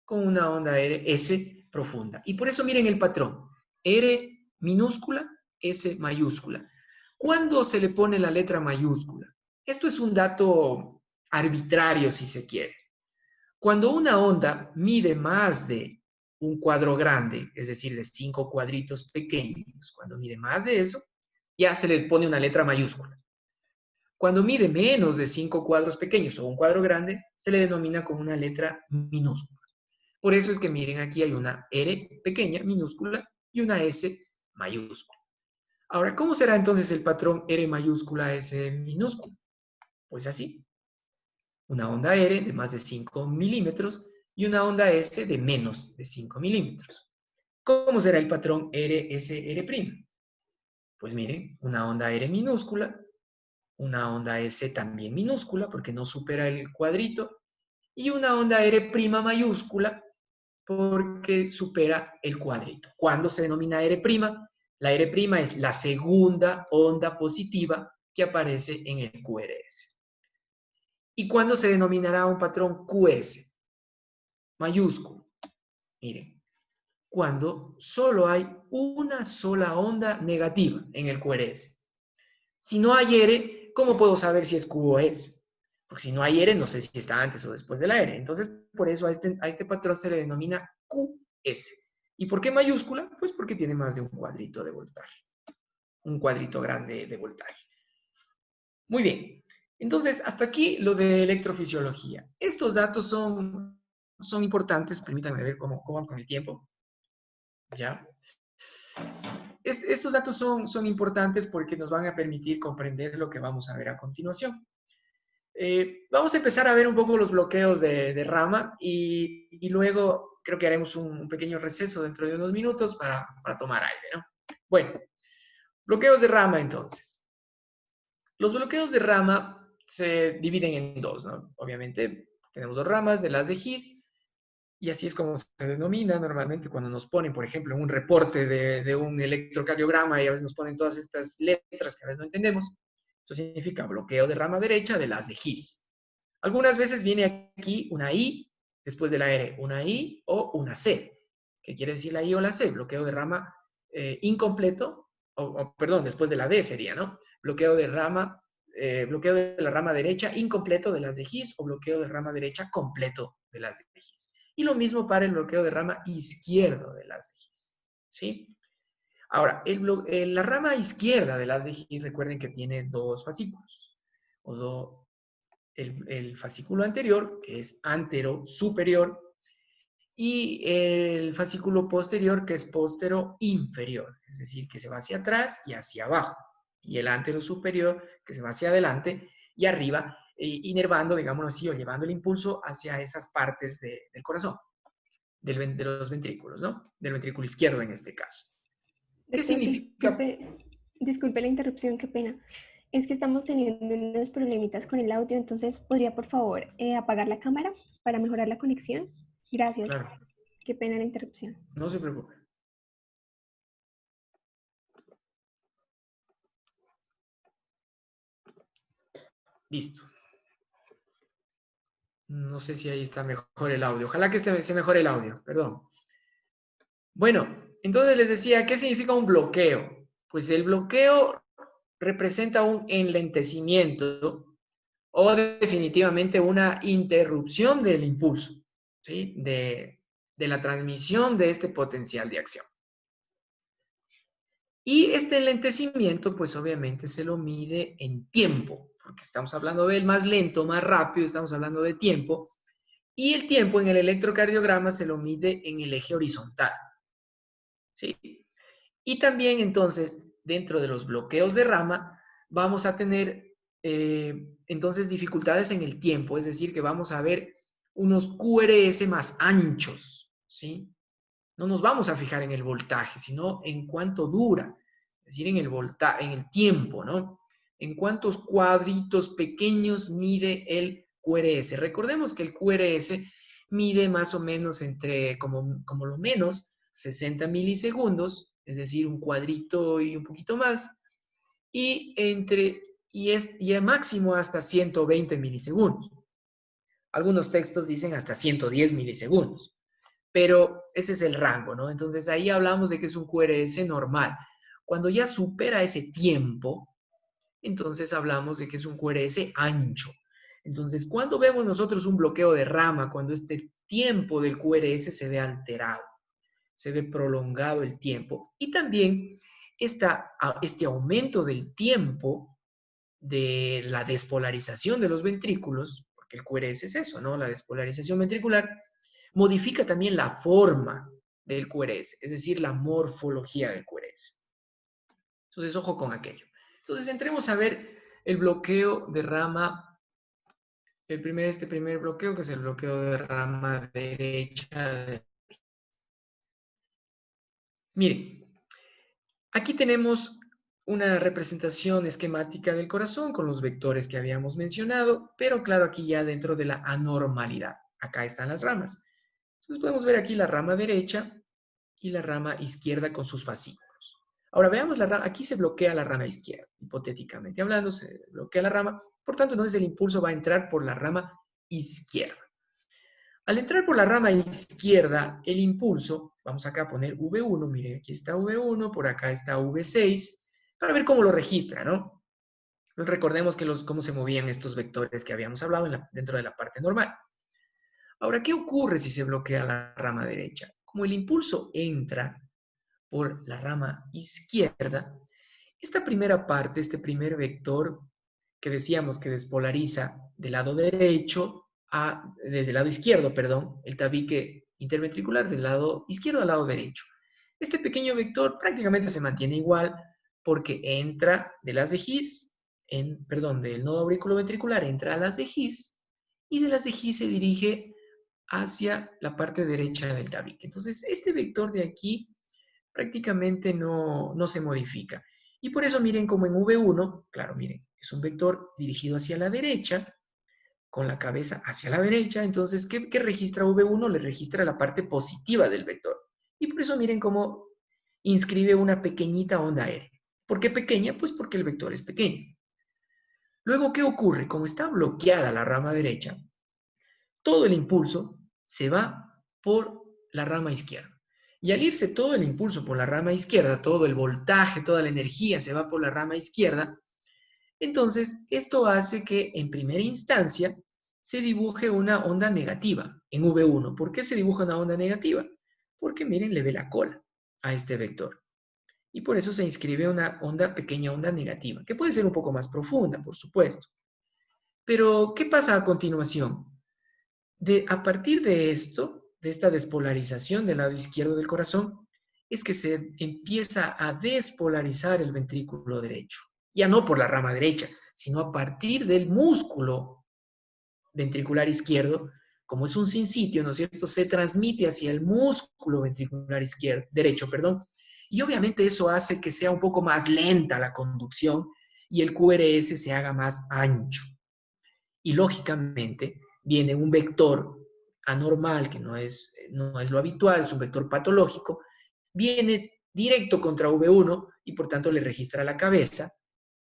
con una onda R S profunda. Y por eso miren el patrón, R minúscula, S mayúscula. ¿Cuándo se le pone la letra mayúscula? Esto es un dato arbitrario, si se quiere. Cuando una onda mide más de un cuadro grande, es decir, de 5 cuadritos pequeños, cuando mide más de eso, ya se le pone una letra mayúscula. Cuando mide menos de 5 cuadros pequeños o un cuadro grande, se le denomina con una letra minúscula. Por eso es que miren, aquí hay una R pequeña, minúscula, y una S mayúscula. Ahora, ¿cómo será entonces el patrón R mayúscula, S minúscula? Pues así. Una onda R de más de 5 milímetros y una onda S de menos de 5 milímetros. ¿Cómo será el patrón R, S, R'? Pues miren, una onda R minúscula, una onda S también minúscula porque no supera el cuadrito, y una onda R' mayúscula porque supera el cuadrito. ¿Cuándo se denomina R'? La R' es la segunda onda positiva que aparece en el QRS. ¿Y cuándo se denominará un patrón QS? Mayúsculo. Miren, cuando solo hay una sola onda negativa en el QRS. Si no hay R, ¿cómo puedo saber si es Q o S? Porque si no hay R, no sé si está antes o después de la R. Entonces, por eso a este patrón se le denomina QS. ¿Y por qué mayúscula? Pues porque tiene más de un cuadrito de voltaje. Un cuadrito grande de voltaje. Muy bien. Entonces, hasta aquí lo de electrofisiología. Estos datos son importantes. Permítanme ver cómo van con el tiempo. ¿Ya? Estos datos son importantes porque nos van a permitir comprender lo que vamos a ver a continuación. Vamos a empezar a ver un poco los bloqueos de rama y luego creo que haremos un pequeño receso dentro de unos minutos para tomar aire, ¿no? Bueno, bloqueos de rama entonces. Los bloqueos de rama se dividen en dos, ¿no? Obviamente tenemos dos ramas de las de His y así es como se denomina normalmente cuando nos ponen, por ejemplo, un reporte de un electrocardiograma y a veces nos ponen todas estas letras que a veces no entendemos. Eso significa bloqueo de rama derecha de las de His. Algunas veces viene aquí una I, después de la R, una I o una C. ¿Qué quiere decir la I o la C? Bloqueo de rama incompleto, perdón, después de la D sería, ¿no? Bloqueo de la rama derecha incompleto de las de His o bloqueo de rama derecha completo de las de His. Y lo mismo para el bloqueo de rama izquierdo de las de His, ¿sí? Ahora, la rama izquierda de las de His, recuerden que tiene dos fascículos, el fascículo anterior, que es antero-superior, y el fascículo posterior, que es postero-inferior, es decir, que se va hacia atrás y hacia abajo, y el antero-superior, que se va hacia adelante y arriba, inervando, digámoslo así, o llevando el impulso hacia esas partes del corazón, de los ventrículos, ¿no? Del ventrículo izquierdo en este caso. ¿Qué Doctor, significa? disculpe la interrupción, qué pena. Es que estamos teniendo unos problemitas con el audio, entonces, ¿podría por favor apagar la cámara para mejorar la conexión? Gracias. Claro, Qué pena la interrupción. no se preocupe. Listo. No sé si ahí está mejor el audio. Ojalá que se mejore el audio, perdón. Bueno, entonces les decía, ¿qué significa un bloqueo? Pues el bloqueo representa un enlentecimiento o definitivamente una interrupción del impulso, ¿sí? De la transmisión de este potencial de acción. Y este enlentecimiento, pues obviamente se lo mide en tiempo, porque estamos hablando del más lento, más rápido, estamos hablando de tiempo, y el tiempo en el electrocardiograma se lo mide en el eje horizontal, ¿sí? Y también entonces, dentro de los bloqueos de rama, vamos a tener entonces dificultades en el tiempo, es decir, que vamos a ver unos QRS más anchos, ¿sí? No nos vamos a fijar en el voltaje, sino en cuánto dura, es decir, en el tiempo, ¿no? En cuántos cuadritos pequeños mide el QRS. Recordemos que el QRS mide más o menos entre, como lo menos, 60 milisegundos, es decir, un cuadrito y un poquito más, y a máximo hasta 120 milisegundos. Algunos textos dicen hasta 110 milisegundos, pero ese es el rango, ¿no? Entonces ahí hablamos de que es un QRS normal. Cuando ya supera ese tiempo, entonces hablamos de que es un QRS ancho. Entonces, cuando vemos nosotros un bloqueo de rama, cuando este tiempo del QRS se ve alterado, se ve prolongado el tiempo, y también este aumento del tiempo de la despolarización de los ventrículos, porque el QRS es eso, ¿no? La despolarización ventricular, modifica también la forma del QRS, es decir, la morfología del QRS. Entonces, ojo con aquello. Entonces, entremos a ver el bloqueo de rama, este primer bloqueo, que es el bloqueo de rama derecha. Miren, aquí tenemos una representación esquemática del corazón con los vectores que habíamos mencionado, pero claro, aquí ya dentro de la anormalidad. Acá están las ramas. Entonces podemos ver aquí la rama derecha y la rama izquierda con sus fascículos. Ahora veamos la rama, aquí se bloquea la rama izquierda, hipotéticamente hablando, se bloquea la rama, por tanto entonces el impulso va a entrar por la rama izquierda. Al entrar por la rama izquierda, el impulso, vamos acá a poner V1, miren, aquí está V1, por acá está V6, para ver cómo lo registra, ¿no? Entonces recordemos que cómo se movían estos vectores que habíamos hablado dentro de la parte normal. Ahora, ¿qué ocurre si se bloquea la rama derecha? Como el impulso entra por la rama izquierda, esta primera parte, este primer vector que decíamos que despolariza del lado derecho desde el lado izquierdo, perdón, el tabique interventricular del lado izquierdo al lado derecho. Este pequeño vector prácticamente se mantiene igual porque entra de las de His, del nodo auriculoventricular entra a las de His y de las de His se dirige hacia la parte derecha del tabique. Entonces, este vector de aquí prácticamente no se modifica. Y por eso miren como en V1, claro, miren, es un vector dirigido hacia la derecha, con la cabeza hacia la derecha. Entonces, ¿qué registra V1? Le registra la parte positiva del vector. Y por eso miren cómo inscribe una pequeñita onda aérea. ¿Por qué pequeña? Pues porque el vector es pequeño. Luego, ¿qué ocurre? Como está bloqueada la rama derecha, todo el impulso se va por la rama izquierda. Y al irse todo el impulso por la rama izquierda, todo el voltaje, toda la energía se va por la rama izquierda, entonces esto hace que en primera instancia se dibuje una onda negativa en V1. ¿Por qué se dibuja una onda negativa? Porque miren, le ve la cola a este vector. Y por eso se inscribe una pequeña onda negativa, que puede ser un poco más profunda, por supuesto. Pero, ¿qué pasa a continuación? A partir de esto, de esta despolarización del lado izquierdo del corazón, es que se empieza a despolarizar el ventrículo derecho. Ya no por la rama derecha, sino a partir del músculo ventricular izquierdo, como es un sinsitio, ¿no es cierto? Se transmite hacia el músculo ventricular derecho, perdón, y obviamente eso hace que sea un poco más lenta la conducción y el QRS se haga más ancho. Y lógicamente viene un vector anormal, que no es lo habitual, es un vector patológico, viene directo contra V1 y por tanto le registra la cabeza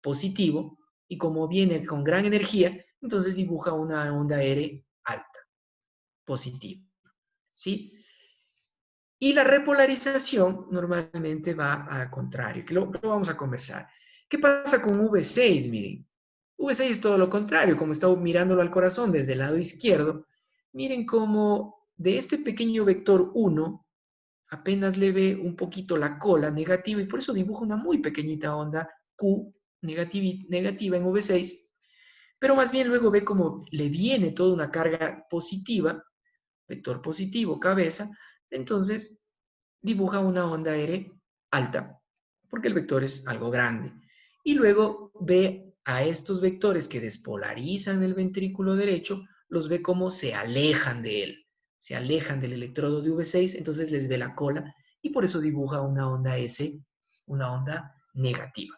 positivo, y como viene con gran energía, entonces dibuja una onda R alta, positiva, ¿sí? Y la repolarización normalmente va al contrario, que lo vamos a conversar. ¿Qué pasa con V6? Miren, V6 es todo lo contrario, como está mirándolo al corazón desde el lado izquierdo, miren cómo de este pequeño vector 1 apenas le ve un poquito la cola negativa y por eso dibuja una muy pequeñita onda Q negativa en V6, pero más bien luego ve como le viene toda una carga positiva, vector positivo, cabeza, entonces dibuja una onda R alta, porque el vector es algo grande. Y luego ve a estos vectores que despolarizan el ventrículo derecho, los ve como se alejan de él, se alejan del electrodo de V6, entonces les ve la cola y por eso dibuja una onda S, una onda negativa.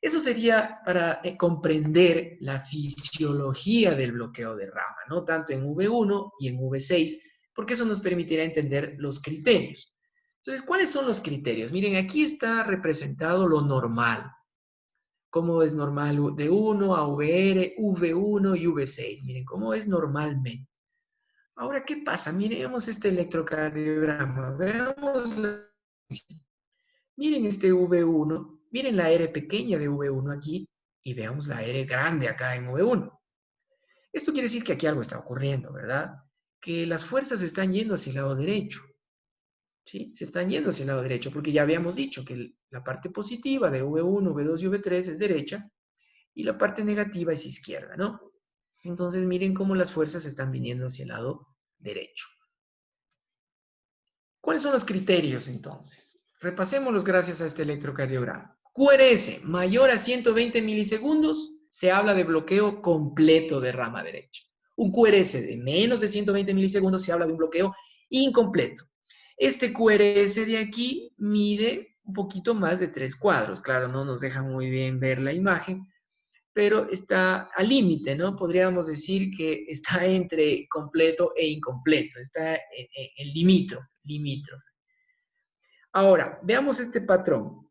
Eso sería para comprender la fisiología del bloqueo de rama, ¿no? Tanto en V1 y en V6, porque eso nos permitirá entender los criterios. Entonces, ¿cuáles son los criterios? Miren, aquí está representado lo normal. ¿Cómo es normal de 1 a VR, V1 y V6? Miren, ¿cómo es normalmente? Ahora, ¿qué pasa? Miremos este electrocardiograma. Veamos miren este V1. Miren la R pequeña de V1 aquí. y veamos la R grande acá en V1. Esto quiere decir que aquí algo está ocurriendo, ¿verdad? Que las fuerzas están yendo hacia el lado derecho, ¿sí? Se están yendo hacia el lado derecho, porque ya habíamos dicho que la parte positiva de V1, V2 y V3 es derecha, y la parte negativa es izquierda, ¿no? Entonces miren cómo las fuerzas están viniendo hacia el lado derecho. ¿Cuáles son los criterios entonces? Repasémoslos gracias a este electrocardiograma. QRS mayor a 120 milisegundos, se habla de bloqueo completo de rama derecha. Un QRS de menos de 120 milisegundos se habla de un bloqueo incompleto. Este QRS de aquí mide un poquito más de 3 cuadros. Claro, no nos deja muy bien ver la imagen, pero está al límite, ¿no? Podríamos decir que está entre completo e incompleto, está en limítrofe. Ahora, veamos este patrón.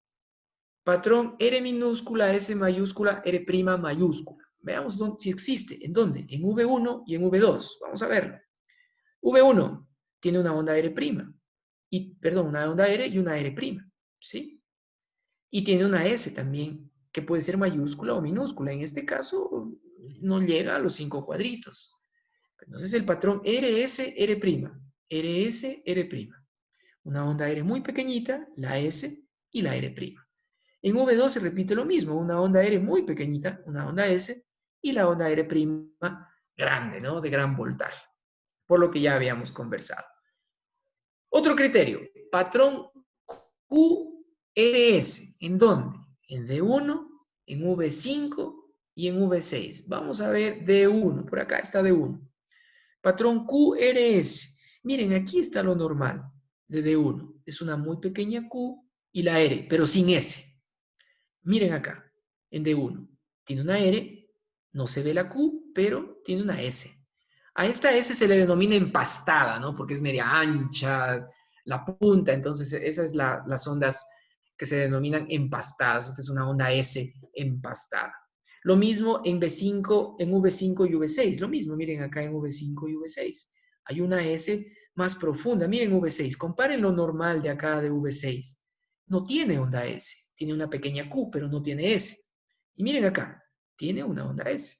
Patrón R minúscula, S mayúscula, R prima mayúscula. Veamos si existe. ¿En dónde? En V1 y en V2. Vamos a verlo. V1 tiene una onda R prima. Una onda R y una R prima. ¿Sí? Y tiene una S también, que puede ser mayúscula o minúscula. En este caso, no llega a los 5 cuadritos. Entonces, el patrón RS, R', RS, R'. Una onda R muy pequeñita, la S y la R'. En V2 se repite lo mismo, una onda R muy pequeñita, una onda S y la onda R' grande, ¿no? De gran voltaje, por lo que ya habíamos conversado. Otro criterio, patrón QRS. ¿En dónde? En D1, en V5 y en V6. Vamos a ver D1, por acá está D1. Patrón QRS. Miren, aquí está lo normal de D1. Es una muy pequeña Q y la R, pero sin S. Miren acá, en D1. Tiene una R, no se ve la Q, pero tiene una S. A esta S se le denomina empastada, ¿no? Porque es media ancha, la punta, entonces esas es las ondas que se denominan empastadas. Esta es una onda S empastada. Lo mismo en V5 y V6. Lo mismo, miren acá en V5 y V6. Hay una S más profunda. Miren V6, comparen lo normal de acá de V6. No tiene onda S. Tiene una pequeña Q, pero no tiene S. Y miren acá, tiene una onda S.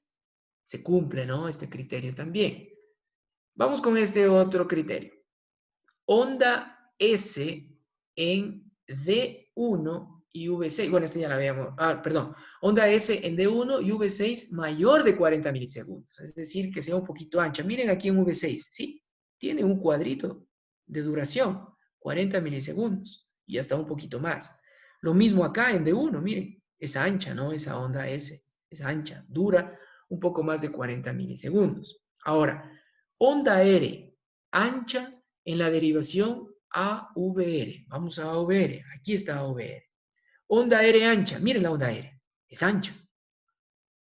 Se cumple, ¿no? Este criterio también. Vamos con este otro criterio. Onda S en D1 y V6. Bueno, esto ya la habíamos. Perdón. Onda S en D1 y V6 mayor de 40 milisegundos. Es decir, que sea un poquito ancha. Miren aquí en V6, ¿sí? Tiene un cuadrito de duración, 40 milisegundos y hasta un poquito más. Lo mismo acá en D1, miren. Es ancha, ¿no? Esa onda S es ancha, dura un poco más de 40 milisegundos. Ahora, onda R ancha en la derivación AVR. Vamos a AVR. Aquí está AVR. Onda R ancha. Miren la onda R. Es ancha.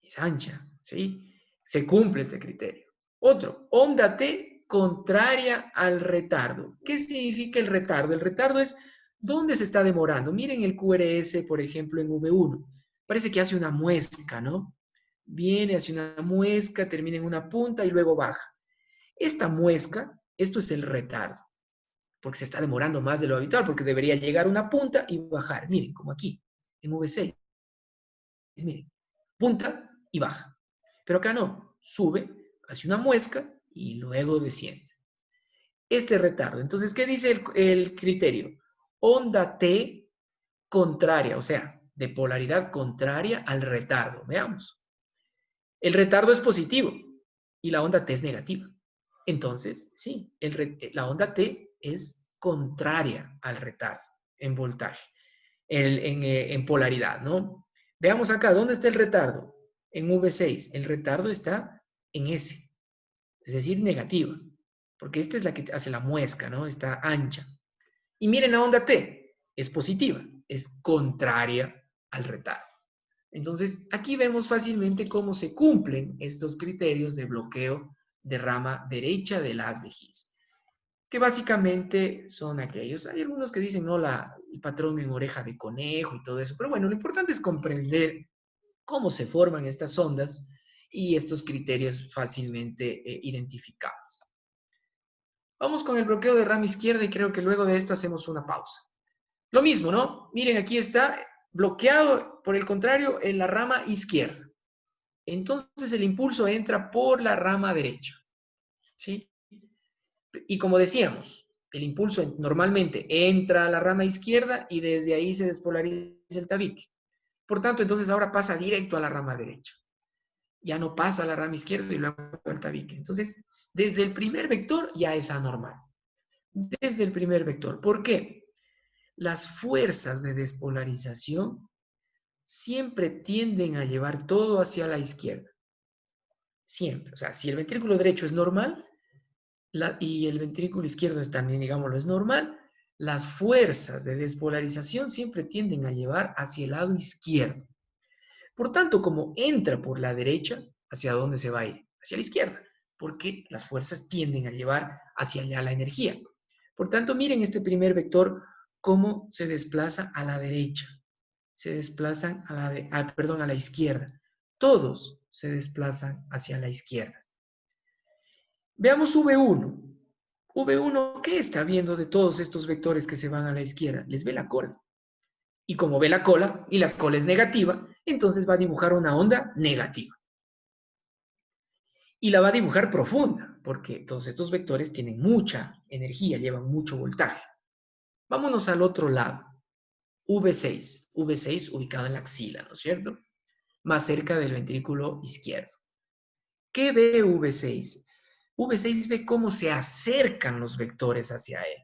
Es ancha. ¿Sí? Se cumple este criterio. Otro. Onda T contraria al retardo. ¿Qué significa el retardo? El retardo es dónde se está demorando. Miren el QRS, por ejemplo, en V1. Parece que hace una muesca, ¿no? Viene, hace una muesca, termina en una punta y luego baja. Esta muesca, esto es el retardo, porque se está demorando más de lo habitual, porque debería llegar a una punta y bajar. Miren, como aquí, en V6. Miren, punta y baja. Pero acá no, sube, hace una muesca y luego desciende. Este retardo. Entonces, ¿qué dice el criterio? Onda T contraria, o sea, de polaridad contraria al retardo. Veamos. El retardo es positivo y la onda T es negativa. Entonces, sí, la onda T es contraria al retardo en voltaje, en polaridad, ¿no? Veamos acá, ¿dónde está el retardo? En V6, el retardo está en S, es decir, negativa, porque esta es la que hace la muesca, ¿no? Está ancha. Y miren la onda T, es positiva, es contraria al retardo. Entonces, aquí vemos fácilmente cómo se cumplen estos criterios de bloqueo de rama derecha del haz de Higgs, que básicamente son aquellos. Hay algunos que dicen, no, el patrón en oreja de conejo y todo eso, pero bueno, lo importante es comprender cómo se forman estas ondas y estos criterios fácilmente identificables. Vamos con el bloqueo de rama izquierda y creo que luego de esto hacemos una pausa. Lo mismo, ¿no? Miren, aquí está Bloqueado, por el contrario, en la rama izquierda. Entonces el impulso entra por la rama derecha, ¿sí? Y como decíamos, el impulso normalmente entra a la rama izquierda y desde ahí se despolariza el tabique. Por tanto, entonces ahora pasa directo a la rama derecha. Ya no pasa a la rama izquierda y luego al tabique. Entonces, desde el primer vector ya es anormal. Desde el primer vector. ¿Por qué? Las fuerzas de despolarización siempre tienden a llevar todo hacia la izquierda. Siempre. O sea, si el ventrículo derecho es normal y el ventrículo izquierdo es también, digámoslo, es normal, las fuerzas de despolarización siempre tienden a llevar hacia el lado izquierdo. Por tanto, como entra por la derecha, ¿hacia dónde se va a ir? Hacia la izquierda, porque las fuerzas tienden a llevar hacia allá la energía. Por tanto, miren este primer vector, cómo se desplaza a la derecha. Se desplazan a la izquierda. Todos se desplazan hacia la izquierda. Veamos V1. V1, ¿qué está viendo de todos estos vectores que se van a la izquierda? Les ve la cola. Y como ve la cola, y la cola es negativa, entonces va a dibujar una onda negativa. Y la va a dibujar profunda, porque todos estos vectores tienen mucha energía, llevan mucho voltaje. Vámonos al otro lado. V6. V6 ubicado en la axila, ¿no es cierto? Más cerca del ventrículo izquierdo. ¿Qué ve V6? V6 ve cómo se acercan los vectores hacia él.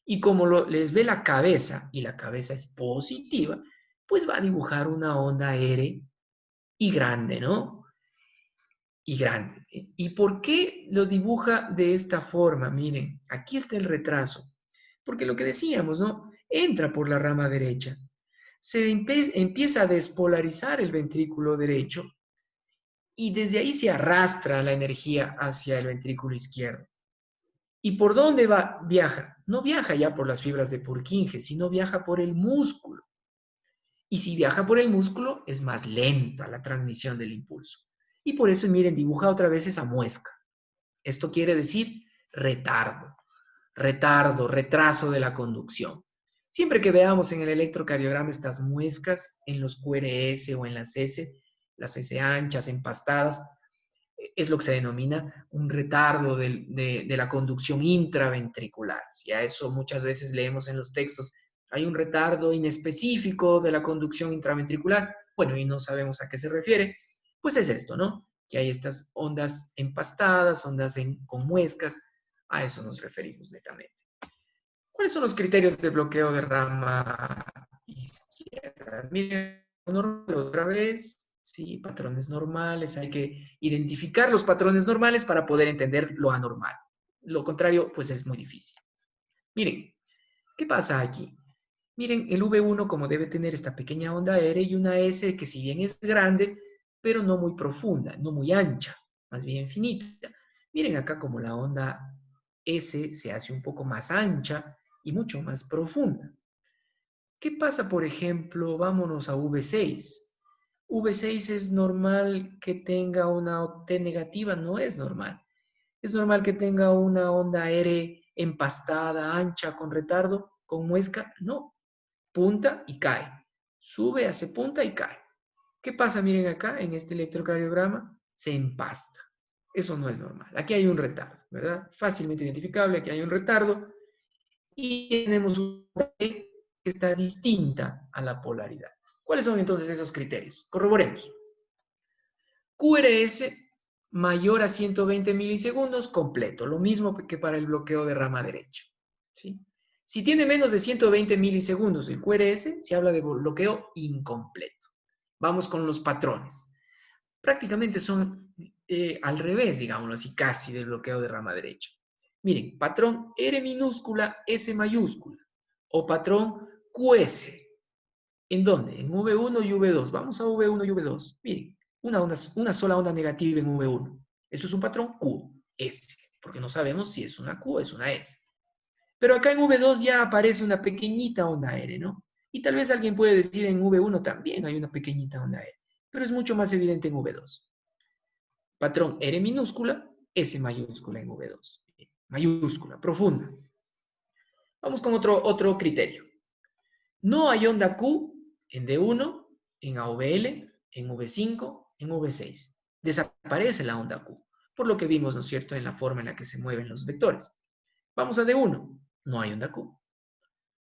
Y como les ve la cabeza, y la cabeza es positiva, pues va a dibujar una onda R y grande, ¿no? Y grande. ¿Y por qué lo dibuja de esta forma? Miren, aquí está el retraso. Porque lo que decíamos, ¿no? Entra por la rama derecha. Se empieza a despolarizar el ventrículo derecho y desde ahí se arrastra la energía hacia el ventrículo izquierdo. ¿Y por dónde viaja? No viaja ya por las fibras de Purkinje, sino viaja por el músculo. Y si viaja por el músculo, es más lenta la transmisión del impulso. Y por eso, miren, dibuja otra vez esa muesca. Esto quiere decir retardo, retraso de la conducción. Siempre que veamos en el electrocardiograma estas muescas en los QRS o en las S anchas, empastadas, es lo que se denomina un retardo de la conducción intraventricular. Y a eso muchas veces leemos en los textos, hay un retardo inespecífico de la conducción intraventricular. Bueno, y no sabemos a qué se refiere. Pues es esto, ¿no? Que hay estas ondas empastadas, con muescas. A eso nos referimos netamente. ¿Cuáles son los criterios de bloqueo de rama izquierda? Miren, otra vez, sí, patrones normales. Hay que identificar los patrones normales para poder entender lo anormal. Lo contrario, pues es muy difícil. Miren, ¿qué pasa aquí? Miren, el V1 como debe tener esta pequeña onda R y una S que si bien es grande, pero no muy profunda, no muy ancha, más bien finita. Miren acá como la onda S se hace un poco más ancha y mucho más profunda. ¿Qué pasa, por ejemplo? Vámonos a V6. V6 es normal que tenga una T negativa, no es normal. Es normal que tenga una onda R empastada, ancha, con retardo, con muesca, no. Punta y cae. Sube, hace punta y cae. ¿Qué pasa? Miren acá, en este electrocardiograma, se empasta. Eso no es normal. Aquí hay un retardo, ¿verdad? Fácilmente identificable, aquí hay un retardo. Y tenemos una T que está distinta a la polaridad. ¿Cuáles son entonces esos criterios? Corroboremos. QRS mayor a 120 milisegundos, completo. Lo mismo que para el bloqueo de rama derecha. ¿Sí? Si tiene menos de 120 milisegundos el QRS, se habla de bloqueo incompleto. Vamos con los patrones. Prácticamente son al revés, digámoslo así, casi del bloqueo de rama derecha. Miren, patrón R minúscula, S mayúscula. O patrón QS. ¿En dónde? En V1 y V2. Vamos a V1 y V2. Miren, una sola onda negativa en V1. Esto es un patrón QS, porque no sabemos si es una Q o es una S. Pero acá en V2 ya aparece una pequeñita onda R, ¿no? Y tal vez alguien puede decir en V1 también hay una pequeñita onda R, pero es mucho más evidente en V2. Patrón R minúscula, S mayúscula en V2. Mayúscula, profunda. Vamos con otro criterio. No hay onda Q en D1, en AVL, en V5, en V6. Desaparece la onda Q, por lo que vimos, ¿no es cierto?, en la forma en la que se mueven los vectores. Vamos a D1, no hay onda Q.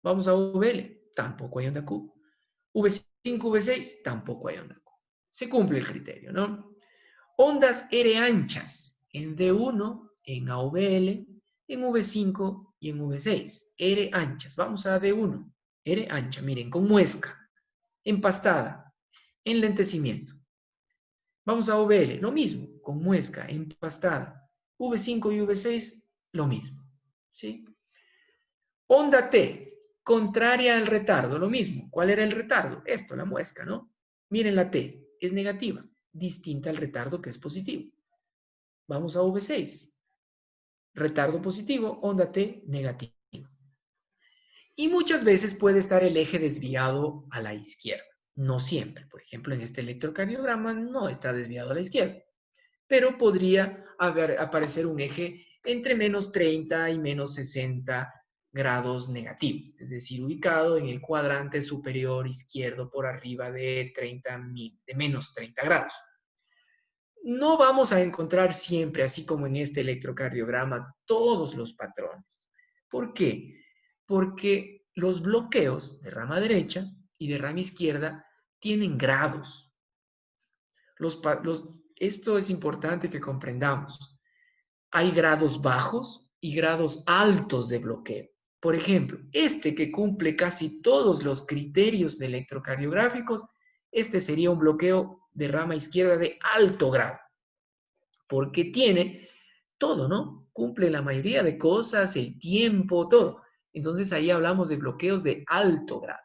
Vamos a VL, tampoco hay onda Q. V5, V6, tampoco hay onda Q. Se cumple el criterio, ¿no? Ondas R anchas en D1, en AVL, en V5 y en V6. R anchas. Vamos a D1. R ancha, miren, con muesca, empastada, enlentecimiento. Vamos a VL, lo mismo, con muesca, empastada. V5 y V6, lo mismo. ¿Sí? Onda T, contraria al retardo, lo mismo. ¿Cuál era el retardo? Esto, la muesca, ¿no? Miren la T, es negativa, distinta al retardo que es positivo. Vamos a V6. Retardo positivo, onda T negativo. Y muchas veces puede estar el eje desviado a la izquierda. No siempre. Por ejemplo, en este electrocardiograma no está desviado a la izquierda. Pero podría aparecer un eje entre menos 30 y menos 60 grados negativo. Es decir, ubicado en el cuadrante superior izquierdo por arriba de menos 30 grados. No vamos a encontrar siempre, así como en este electrocardiograma, todos los patrones. ¿Por qué? Porque los bloqueos de rama derecha y de rama izquierda tienen grados. Esto es importante que comprendamos. Hay grados bajos y grados altos de bloqueo. Por ejemplo, este que cumple casi todos los criterios de electrocardiográficos, este sería un bloqueo de rama izquierda de alto grado, porque tiene todo, ¿no? Cumple la mayoría de cosas, el tiempo, todo. Entonces ahí hablamos de bloqueos de alto grado.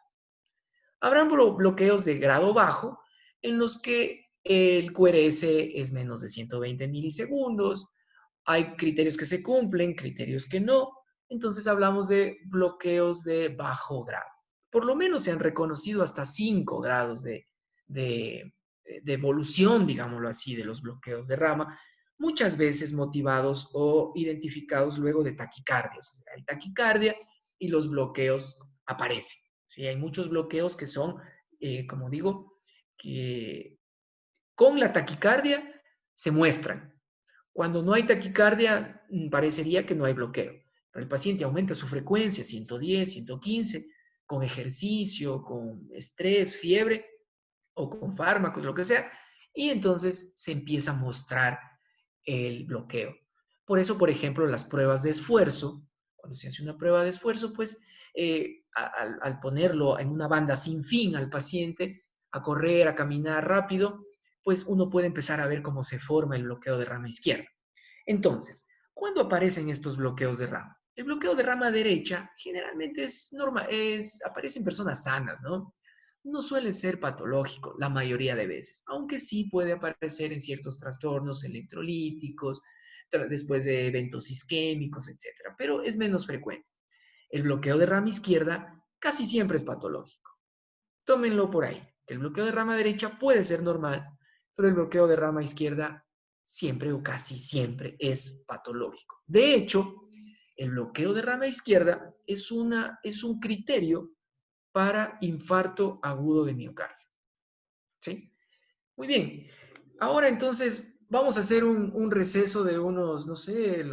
Habrán bloqueos de grado bajo en los que el QRS es menos de 120 milisegundos. Hay criterios que se cumplen, criterios que no. Entonces hablamos de bloqueos de bajo grado. Por lo menos se han reconocido hasta 5 grados de evolución, digámoslo así, de los bloqueos de rama, muchas veces motivados o identificados luego de taquicardias. O sea, hay taquicardia y los bloqueos aparecen. ¿Sí? Hay muchos bloqueos que son, como digo, que con la taquicardia se muestran. Cuando no hay taquicardia, parecería que no hay bloqueo. Pero el paciente aumenta su frecuencia, 110, 115, con ejercicio, con estrés, fiebre o con fármacos, lo que sea, y entonces se empieza a mostrar el bloqueo. Por eso, por ejemplo, las pruebas de esfuerzo, cuando se hace una prueba de esfuerzo, pues al ponerlo en una banda sin fin al paciente, a correr, a caminar rápido, pues uno puede empezar a ver cómo se forma el bloqueo de rama izquierda. Entonces, ¿cuándo aparecen estos bloqueos de rama? El bloqueo de rama derecha generalmente es normal, aparece en personas sanas, ¿no? No suele ser patológico la mayoría de veces, aunque sí puede aparecer en ciertos trastornos electrolíticos, después de eventos isquémicos, etcétera, pero es menos frecuente. El bloqueo de rama izquierda casi siempre es patológico. Tómenlo por ahí, que el bloqueo de rama derecha puede ser normal, pero el bloqueo de rama izquierda siempre o casi siempre es patológico. De hecho, el bloqueo de rama izquierda es un criterio para infarto agudo de miocardio. ¿Sí? Muy bien. Ahora entonces vamos a hacer un receso de unos, no sé,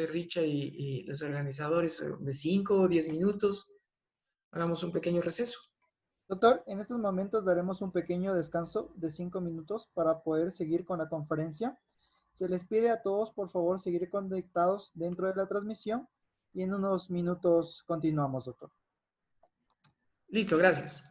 Richa y los organizadores, de 5 o 10 minutos. Hagamos un pequeño receso. Doctor, en estos momentos daremos un pequeño descanso de 5 minutos para poder seguir con la conferencia. Se les pide a todos, por favor, seguir conectados dentro de la transmisión y en unos minutos continuamos, doctor. Listo, gracias.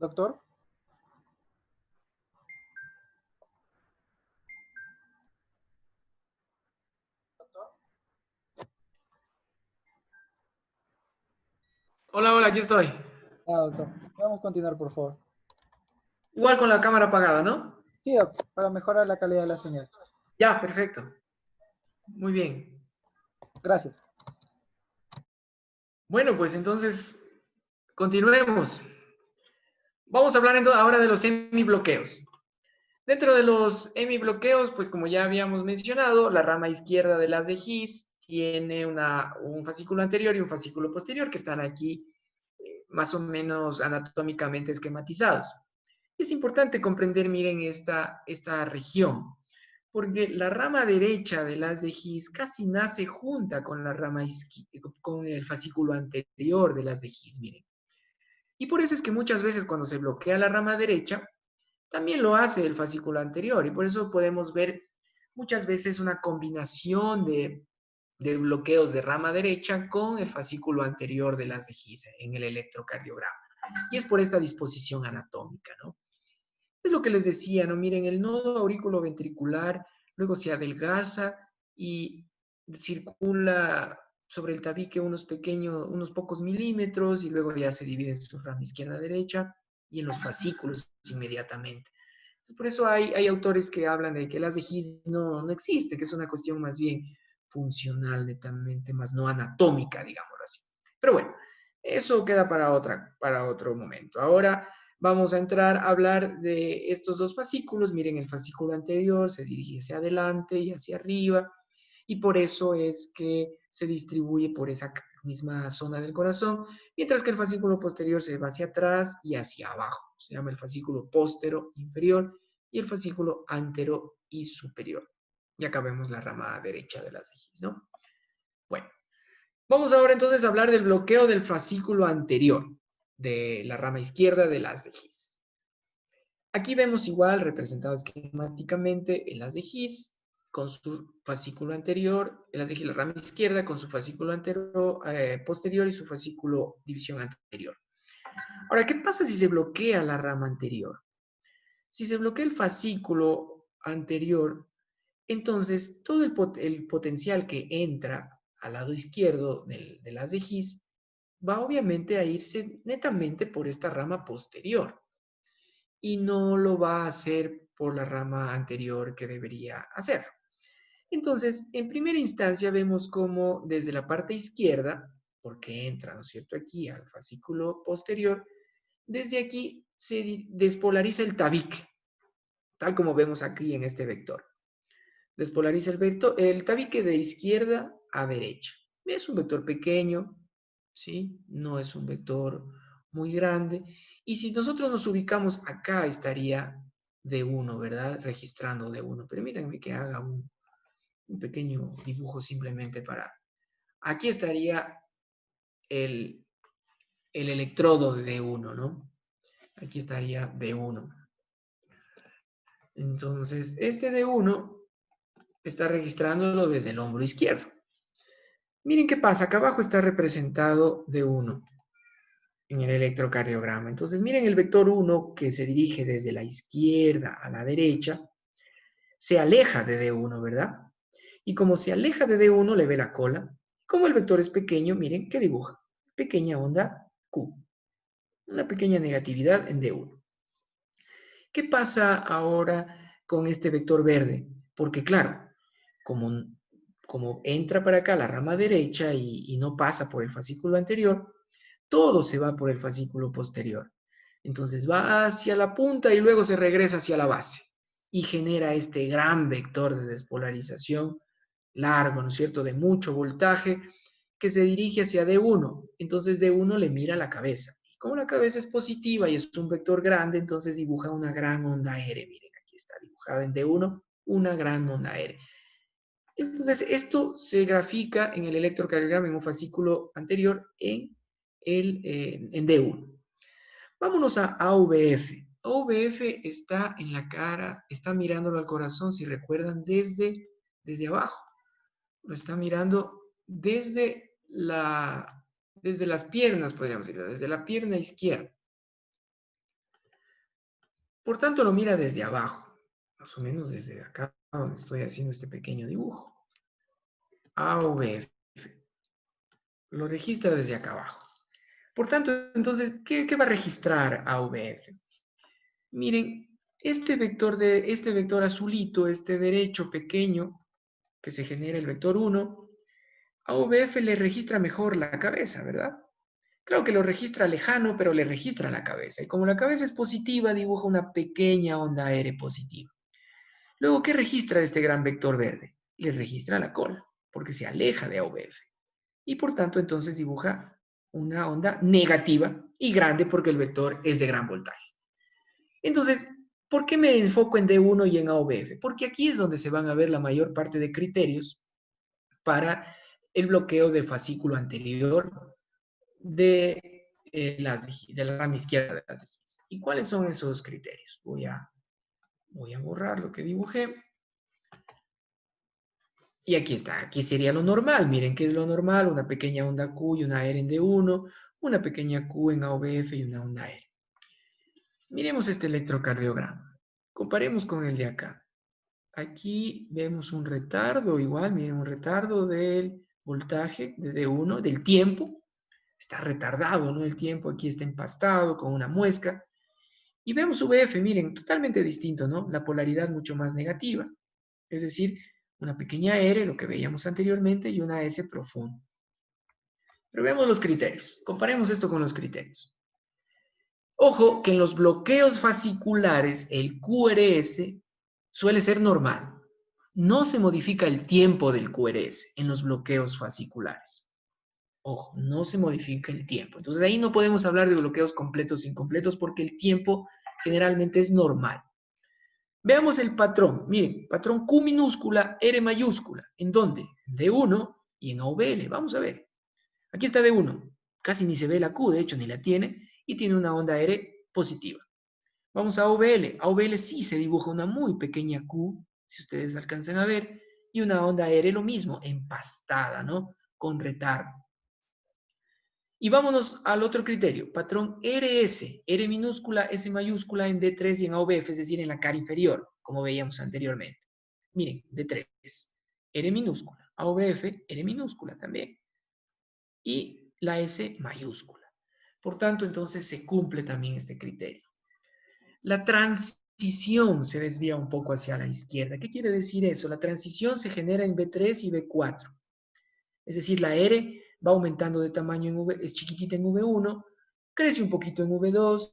Doctor. Hola, hola, aquí estoy. Doctor. Vamos a continuar, por favor. Igual con la cámara apagada, ¿no? Sí, doctor, para mejorar la calidad de la señal. Ya, perfecto. Muy bien. Gracias. Bueno, pues entonces, continuemos. Vamos a hablar entonces ahora de los semibloqueos. Dentro de los semibloqueos, pues como ya habíamos mencionado, la rama izquierda de las de His tiene un fascículo anterior y un fascículo posterior que están aquí más o menos anatómicamente esquematizados. Es importante comprender, miren, esta región, porque la rama derecha de las de His casi nace junta con la rama con el fascículo anterior de las de His, miren. Y por eso es que muchas veces cuando se bloquea la rama derecha, también lo hace el fascículo anterior. Y por eso podemos ver muchas veces una combinación de bloqueos de rama derecha con el fascículo anterior de las de His en el electrocardiograma. Y es por esta disposición anatómica, ¿no? Es lo que les decía, ¿no? Miren, el nodo auriculoventricular luego se adelgaza y circula sobre el tabique unos pocos milímetros y luego ya se divide en su rama izquierda-derecha y en los fascículos inmediatamente. Entonces, por eso hay autores que hablan de que las de His no existe, que es una cuestión más bien funcional netamente, más no anatómica, digámoslo así. Pero bueno, eso queda para otro momento. Ahora vamos a entrar a hablar de estos dos fascículos. Miren, el fascículo anterior se dirige hacia adelante y hacia arriba, y por eso es que se distribuye por esa misma zona del corazón, mientras que el fascículo posterior se va hacia atrás y hacia abajo. Se llama el fascículo póstero inferior y el fascículo antero y superior. Y acá vemos la rama derecha de las de His, ¿no? Bueno, vamos ahora entonces a hablar del bloqueo del fascículo anterior, de la rama izquierda de las de His. Aquí vemos igual representado esquemáticamente el haz de His con su fascículo anterior, el haz de His, la rama izquierda con su fascículo anterior, posterior y su fascículo división anterior. Ahora, ¿qué pasa si se bloquea la rama anterior? Si se bloquea el fascículo anterior, entonces todo el potencial que entra al lado izquierdo del haz de His va obviamente a irse netamente por esta rama posterior y no lo va a hacer por la rama anterior que debería hacer. Entonces, en primera instancia vemos cómo desde la parte izquierda, porque entra, ¿no es cierto?, aquí al fascículo posterior, desde aquí se despolariza el tabique, tal como vemos aquí en este vector. Despolariza el tabique de izquierda a derecha. Es un vector pequeño, ¿sí? No es un vector muy grande. Y si nosotros nos ubicamos acá, estaría D1, ¿verdad? Registrando D1. Permítanme que haga un pequeño dibujo simplemente para... Aquí estaría el electrodo de D1, ¿no? Aquí estaría D1. Entonces, este D1 está registrándolo desde el hombro izquierdo. Miren qué pasa, acá abajo está representado D1 en el electrocardiograma. Entonces, miren el vector 1 que se dirige desde la izquierda a la derecha, se aleja de D1, ¿verdad? Y como se aleja de D1, le ve la cola. Como el vector es pequeño, miren qué dibuja. Pequeña onda Q. Una pequeña negatividad en D1. ¿Qué pasa ahora con este vector verde? Porque claro, como entra para acá la rama derecha y no pasa por el fascículo anterior, todo se va por el fascículo posterior. Entonces va hacia la punta y luego se regresa hacia la base y genera este gran vector de despolarización largo, ¿no es cierto?, de mucho voltaje que se dirige hacia D1. Entonces D1 le mira la cabeza. Y como la cabeza es positiva y es un vector grande, entonces dibuja una gran onda R. Miren, aquí está dibujada en D1 una gran onda R. Entonces, esto se grafica en el electrocardiograma en un fascículo anterior en D1. Vámonos a AVF. AVF está en la cara, está mirándolo al corazón, si recuerdan, desde abajo. Lo está mirando desde las piernas, podríamos decir, desde la pierna izquierda. Por tanto, lo mira desde abajo, más o menos desde acá donde estoy haciendo este pequeño dibujo. AVF. Lo registra desde acá abajo. Por tanto, entonces, ¿qué va a registrar AVF? Miren, este vector azulito, este derecho pequeño, que se genera el vector 1, a VF le registra mejor la cabeza, ¿verdad? Creo que lo registra lejano, pero le registra la cabeza. Y como la cabeza es positiva, dibuja una pequeña onda R positiva. Luego, ¿qué registra este gran vector verde? Le registra la cola, porque se aleja de AVF. Y por tanto, entonces dibuja una onda negativa y grande porque el vector es de gran voltaje. Entonces, ¿por qué me enfoco en D1 y en AVF? Porque aquí es donde se van a ver la mayor parte de criterios para el bloqueo del fascículo anterior de la rama izquierda de las dejillas. ¿Y cuáles son esos criterios? Voy a borrar lo que dibujé. Y aquí está, aquí sería lo normal. Miren qué es lo normal, una pequeña onda Q y una R en D1, una pequeña Q en AVF y una onda R. Miremos este electrocardiograma. Comparemos con el de acá. Aquí vemos un retardo, igual, miren, un retardo del voltaje de D1, del tiempo. Está retardado, ¿no? El tiempo aquí está empastado con una muesca. Y vemos VF, miren, totalmente distinto, ¿no? La polaridad mucho más negativa. Es decir, una pequeña R, lo que veíamos anteriormente, y una S profunda. Pero veamos los criterios. Comparemos esto con los criterios. Ojo que en los bloqueos fasciculares, el QRS suele ser normal. No se modifica el tiempo del QRS en los bloqueos fasciculares. Ojo, no se modifica el tiempo. Entonces ahí no podemos hablar de bloqueos completos e incompletos porque el tiempo generalmente es normal. Veamos el patrón. Miren, patrón Q minúscula, R mayúscula. ¿En dónde? En D1 y en AVL. Vamos a ver. Aquí está D1. Casi ni se ve la Q, de hecho, ni la tiene. Y tiene una onda R positiva. Vamos a AVL. AVL sí se dibuja una muy pequeña Q, si ustedes alcanzan a ver. Y una onda R lo mismo, empastada, ¿no? Con retardo. Y vámonos al otro criterio, patrón RS, R minúscula, S mayúscula en D3 y en AVF, es decir, en la cara inferior, como veíamos anteriormente. Miren, D3, R minúscula, AVF, R minúscula también. Y la S mayúscula. Por tanto, entonces se cumple también este criterio. La transición se desvía un poco hacia la izquierda. ¿Qué quiere decir eso? La transición se genera en B3 y B4. Es decir, la R va aumentando de tamaño en V, es chiquitita en V1, crece un poquito en V2,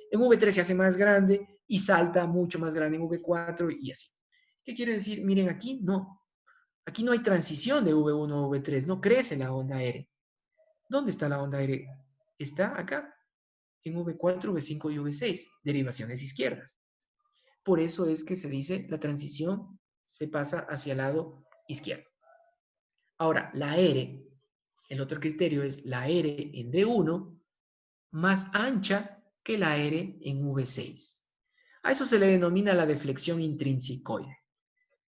en V3 se hace más grande y salta mucho más grande en V4 y así. ¿Qué quiere decir? Miren, aquí no. Aquí no hay transición de V1 a V3, no crece la onda R. ¿Dónde está la onda R? Está acá, en V4, V5 y V6, derivaciones izquierdas. Por eso es que se dice la transición se pasa hacia el lado izquierdo. Ahora, la R, el otro criterio es la R en D1 más ancha que la R en V6. A eso se le denomina la deflexión intrínsecoide.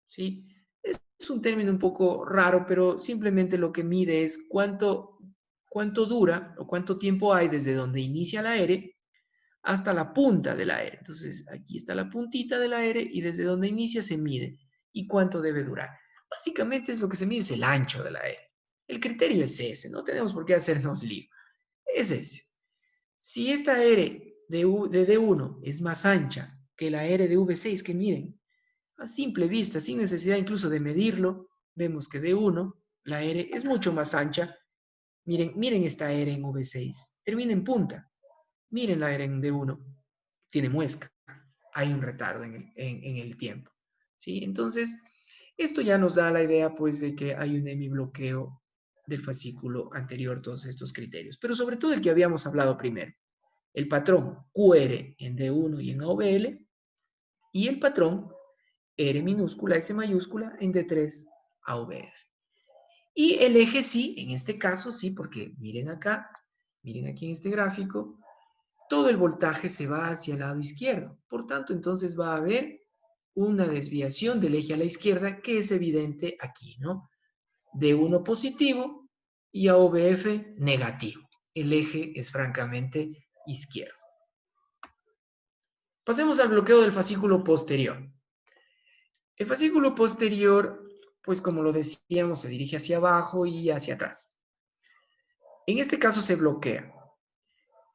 ¿Sí? Es un término un poco raro, pero simplemente lo que mide es cuánto dura o cuánto tiempo hay desde donde inicia la R hasta la punta de la R. Entonces, aquí está la puntita de la R y desde donde inicia se mide. ¿Y cuánto debe durar? Básicamente es lo que se mide, es el ancho de la R. El criterio es ese, no tenemos por qué hacernos lío. Es ese. Si esta R de D1 es más ancha que la R de V6, que miren, a simple vista, sin necesidad incluso de medirlo, vemos que D1, la R es mucho más ancha. Miren esta R en V6, termina en punta. Miren la R en D1, tiene muesca, hay un retardo en el tiempo. ¿Sí? Entonces, esto ya nos da la idea pues de que hay un hemibloqueo del fascículo anterior, todos estos criterios. Pero sobre todo el que habíamos hablado primero, el patrón QR en D1 y en AVL, y el patrón R minúscula, S mayúscula en D3 AVF. Y el eje sí, en este caso sí, porque miren acá, miren aquí en este gráfico, todo el voltaje se va hacia el lado izquierdo. Por tanto, entonces va a haber una desviación del eje a la izquierda que es evidente aquí, ¿no? D1 positivo y AVF negativo. El eje es francamente izquierdo. Pasemos al bloqueo del fascículo posterior. El fascículo posterior, pues como lo decíamos, se dirige hacia abajo y hacia atrás. En este caso se bloquea.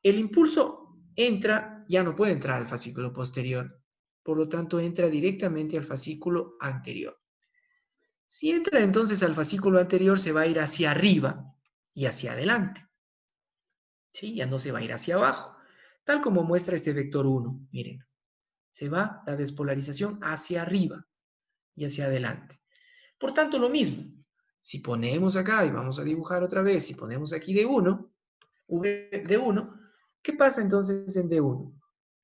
El impulso entra, ya no puede entrar al fascículo posterior, por lo tanto entra directamente al fascículo anterior. Si entra entonces al fascículo anterior, se va a ir hacia arriba y hacia adelante. ¿Sí? Ya no se va a ir hacia abajo, tal como muestra este vector 1. Miren, se va la despolarización hacia arriba y hacia adelante. Por tanto, lo mismo. Si ponemos acá, y vamos a dibujar otra vez, si ponemos aquí D1, D1, ¿qué pasa entonces en D1?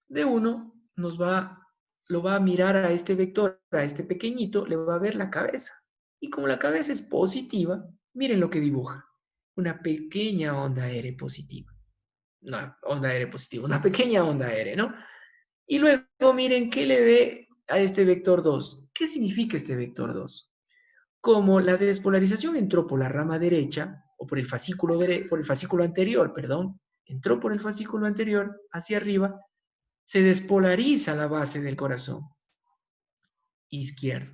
D1 lo va a mirar a este vector, a este pequeñito, le va a ver la cabeza. Y como la cabeza es positiva, miren lo que dibuja. Una pequeña onda aérea positiva. Una onda aérea positiva, una pequeña onda aérea, ¿no? Y luego miren qué le ve a este vector 2. ¿Qué significa este vector 2? Como la despolarización entró por la rama derecha, o por el fascículo anterior, perdón, entró por el fascículo anterior hacia arriba, se despolariza la base del corazón izquierdo.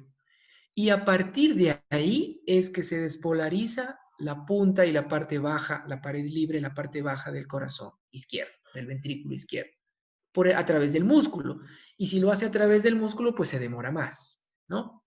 Y a partir de ahí es que se despolariza la punta y la parte baja, la pared libre, la parte baja del corazón izquierdo, del ventrículo izquierdo, a través del músculo. Y si lo hace a través del músculo, pues se demora más, ¿no?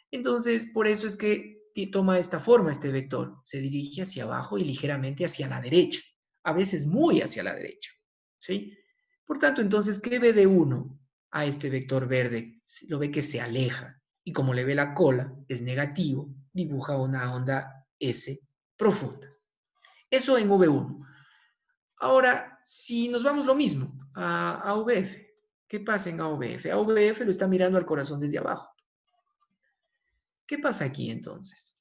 Entonces, por eso es que toma esta forma este vector. Se dirige hacia abajo y ligeramente hacia la derecha. A veces muy hacia la derecha, ¿sí? Por tanto, entonces, ¿qué ve de uno a este vector verde? Lo ve que se aleja. Y como le ve la cola, es negativo, dibuja una onda S profunda. Eso en V1. Ahora, si nos vamos lo mismo a AVF, ¿qué pasa en AVF? AVF lo está mirando al corazón desde abajo. ¿Qué pasa aquí entonces?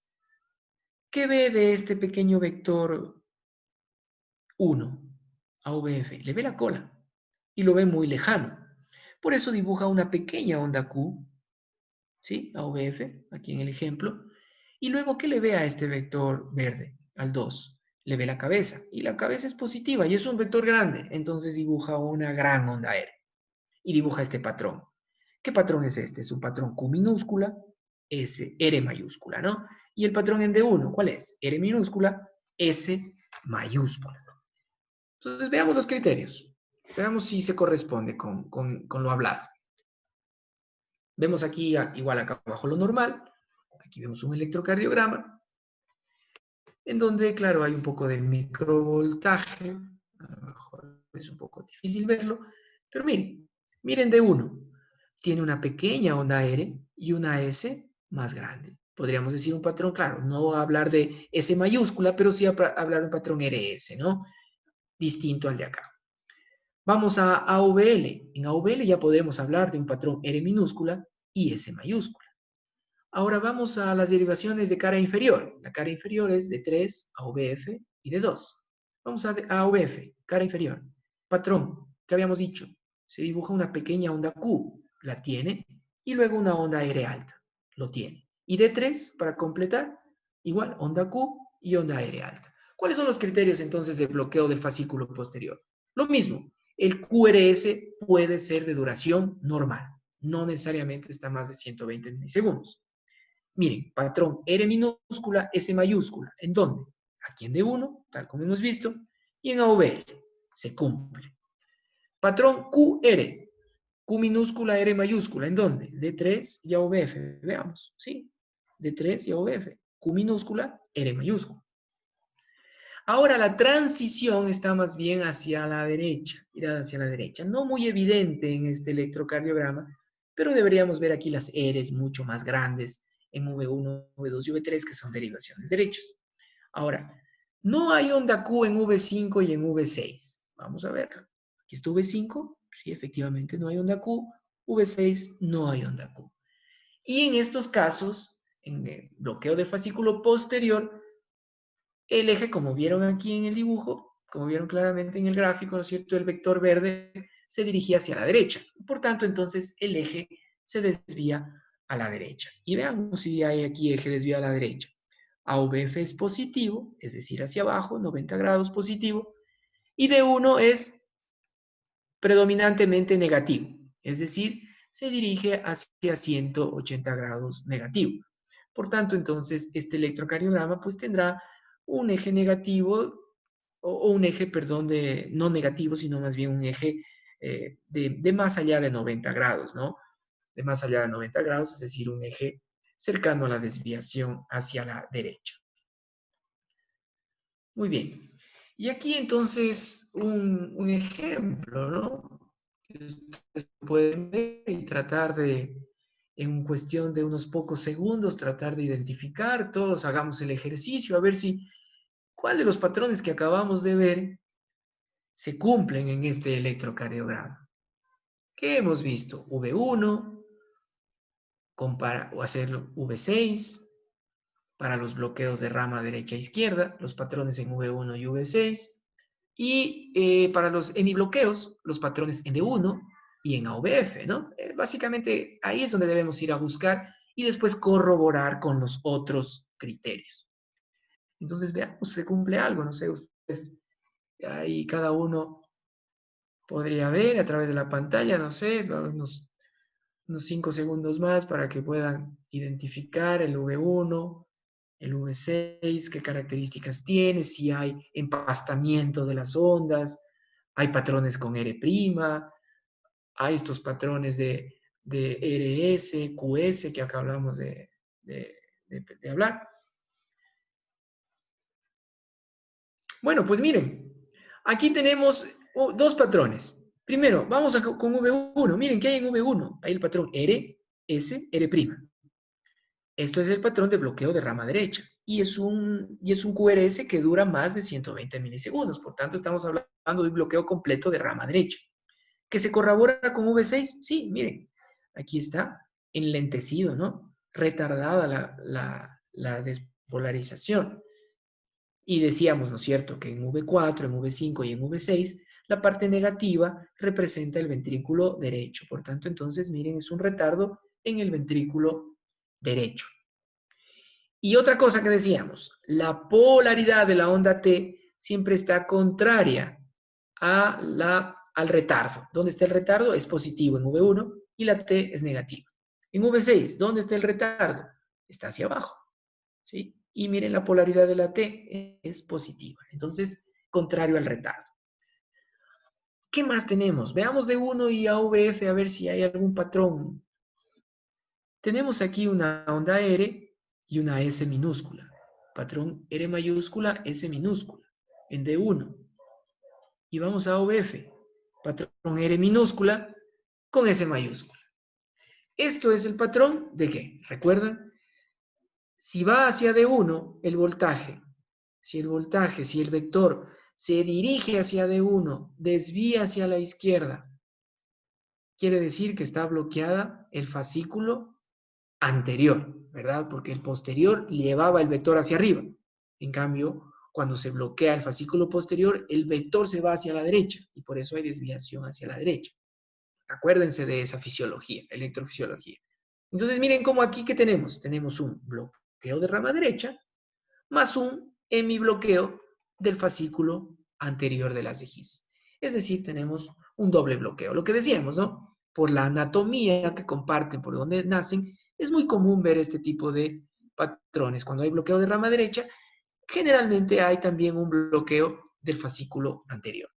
¿Qué ve de este pequeño vector 1, AVF? Le ve la cola y lo ve muy lejano. Por eso dibuja una pequeña onda Q, ¿sí? AVF, aquí en el ejemplo. Y luego, ¿qué le ve a este vector verde? Al 2. Le ve la cabeza. Y la cabeza es positiva y es un vector grande. Entonces dibuja una gran onda aérea. Y dibuja este patrón. ¿Qué patrón es este? Es un patrón Q minúscula, S, R mayúscula, ¿no? Y el patrón en D1, ¿cuál es? R minúscula, S mayúscula. Entonces, veamos los criterios. Veamos si se corresponde con lo hablado. Vemos aquí, igual acá abajo lo normal. Aquí vemos un electrocardiograma, en donde, claro, hay un poco de microvoltaje. A lo mejor es un poco difícil verlo, pero miren D1. Tiene una pequeña onda R y una S más grande. Podríamos decir un patrón, claro, no hablar de S mayúscula, pero sí hablar de un patrón RS, ¿no? Distinto al de acá. Vamos a AVL. En AVL ya podemos hablar de un patrón R minúscula y S mayúscula. Ahora vamos a las derivaciones de cara inferior. La cara inferior es de 3, AVF y de 2. Vamos a AVF, cara inferior. Patrón, que habíamos dicho, se dibuja una pequeña onda Q, la tiene, y luego una onda R alta, lo tiene. Y de 3, para completar, igual, onda Q y onda R alta. ¿Cuáles son los criterios entonces de bloqueo del fascículo posterior? Lo mismo, el QRS puede ser de duración normal, no necesariamente está más de 120 milisegundos. Miren, patrón R minúscula, S mayúscula. ¿En dónde? Aquí en D1, tal como hemos visto, y en AVL. Se cumple. Patrón QR, Q minúscula, R mayúscula. ¿En dónde? D3 y AVF. Veamos, ¿sí? D3 y AVF. Q minúscula, R mayúscula. Ahora la transición está más bien hacia la derecha, mirad hacia la derecha. No muy evidente en este electrocardiograma, pero deberíamos ver aquí las R's mucho más grandes en V1, V2 y V3, que son derivaciones derechas. Ahora, no hay onda Q en V5 y en V6. Vamos a ver. Aquí está V5, sí, efectivamente no hay onda Q. V6 no hay onda Q. Y en estos casos, en el bloqueo de fascículo posterior, el eje, como vieron aquí en el dibujo, como vieron claramente en el gráfico, ¿no es cierto? El vector verde se dirigía hacia la derecha. Por tanto, entonces, el eje se desvía a la derecha. Y veamos si hay aquí eje desviado a la derecha. AVF es positivo, es decir, hacia abajo, 90 grados positivo. Y D1 es predominantemente negativo, Es decir, se dirige hacia 180 grados negativo. Por tanto, entonces, este electrocardiograma pues tendrá un eje negativo, o un eje, perdón, no negativo, sino más bien un eje de más allá de 90 grados, ¿no? De más allá de 90 grados, es decir, un eje cercano a la desviación hacia la derecha. Muy bien. Y aquí entonces un ejemplo, ¿no? Que ustedes pueden ver y tratar de, en cuestión de unos pocos segundos, tratar de identificar. Todos hagamos el ejercicio, a ver si cuál de los patrones que acabamos de ver se cumplen en este electrocardiograma. ¿Qué hemos visto? V1, o hacerlo V6, para los bloqueos de rama derecha-izquierda, los patrones en V1 y V6, y para los hemibloqueos, los patrones en D1 y en AVF, ¿no? Básicamente ahí es donde debemos ir a buscar y después corroborar con los otros criterios. Entonces veamos, se cumple algo, no sé, ustedes, ahí cada uno podría ver a través de la pantalla, no sé, unos 5 segundos más para que puedan identificar el V1, el V6, qué características tiene, si hay empastamiento de las ondas, hay patrones con R', hay estos patrones de RS, QS, que acá hablamos de hablar. Bueno, pues miren, aquí tenemos dos patrones. Primero, vamos con V1. Miren, ¿qué hay en V1? Hay el patrón R, S, R'. Esto es el patrón de bloqueo de rama derecha. Y es un QRS que dura más de 120 milisegundos. Por tanto, estamos hablando de un bloqueo completo de rama derecha. ¿Que se corrobora con V6? Sí, miren. Aquí está enlentecido, ¿no? Retardada la despolarización. Y decíamos, ¿no es cierto?, que en V4, en V5 y en V6, la parte negativa representa el ventrículo derecho. Por tanto, entonces, miren, es un retardo en el ventrículo derecho. Y otra cosa que decíamos, la polaridad de la onda T siempre está contraria al retardo. ¿Dónde está el retardo? Es positivo en V1 y la T es negativa. En V6, ¿dónde está el retardo? Está hacia abajo, ¿sí? Y miren, la polaridad de la T es positiva. Entonces, contrario al retardo. ¿Qué más tenemos? Veamos D1 y AVF a ver si hay algún patrón. Tenemos aquí una onda R y una S minúscula. Patrón R mayúscula, S minúscula, en D1. Y vamos a AVF. Patrón R minúscula con S mayúscula. Esto es el patrón de ¿qué? ¿Recuerdan? Si va hacia D1, el voltaje, si el vector se dirige hacia D1, desvía hacia la izquierda, quiere decir que está bloqueada el fascículo anterior, ¿verdad? Porque el posterior llevaba el vector hacia arriba. En cambio, cuando se bloquea el fascículo posterior, el vector se va hacia la derecha y por eso hay desviación hacia la derecha. Acuérdense de esa fisiología, electrofisiología. Entonces, miren cómo aquí que tenemos. Tenemos un bloqueo de rama derecha más un hemibloqueo del fascículo anterior de las de His. Es decir, tenemos un doble bloqueo. Lo que decíamos, ¿no? Por la anatomía que comparten, por donde nacen, es muy común ver este tipo de patrones. Cuando hay bloqueo de rama derecha, generalmente hay también un bloqueo del fascículo anterior.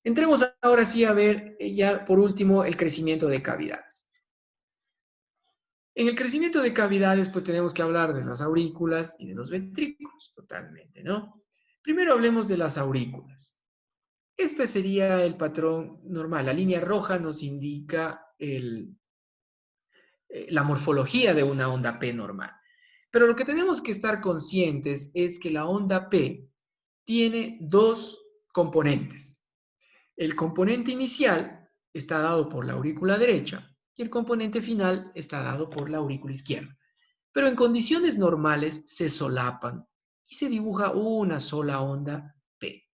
Entremos ahora sí a ver ya por último el crecimiento de cavidades. En el crecimiento de cavidades pues tenemos que hablar de las aurículas y de los ventrículos totalmente, ¿no? Primero hablemos de las aurículas. Este sería el patrón normal. La línea roja nos indica la morfología de una onda P normal. Pero lo que tenemos que estar conscientes es que la onda P tiene dos componentes. El componente inicial está dado por la aurícula derecha y el componente final está dado por la aurícula izquierda. Pero en condiciones normales se solapan y se dibuja una sola onda P.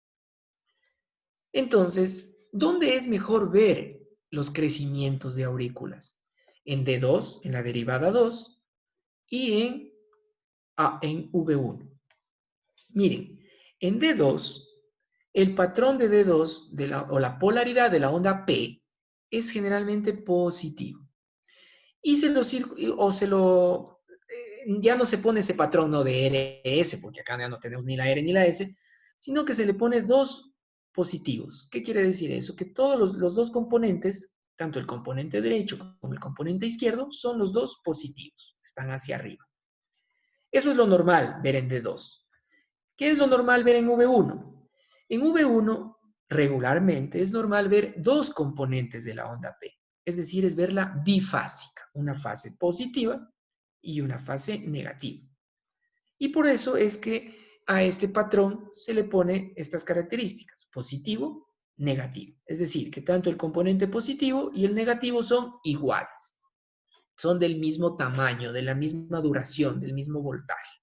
Entonces, ¿dónde es mejor ver los crecimientos de aurículas? En D2, en la derivada 2, y en V1. Miren, en D2, el patrón de D2 o la polaridad de la onda P es generalmente positivo. Y ya no se pone ese patrón, ¿no?, de RS, porque acá ya no tenemos ni la R ni la S, sino que se le pone dos positivos. ¿Qué quiere decir eso? Que todos los dos componentes, tanto el componente derecho como el componente izquierdo, son los dos positivos, están hacia arriba. Eso es lo normal ver en D2. ¿Qué es lo normal ver en V1? En V1, regularmente, es normal ver dos componentes de la onda P. Es decir, es verla bifásica, una fase positiva y una fase negativa. Y por eso es que a este patrón se le pone estas características, positivo, negativo. Es decir, que tanto el componente positivo y el negativo son iguales. Son del mismo tamaño, de la misma duración, del mismo voltaje.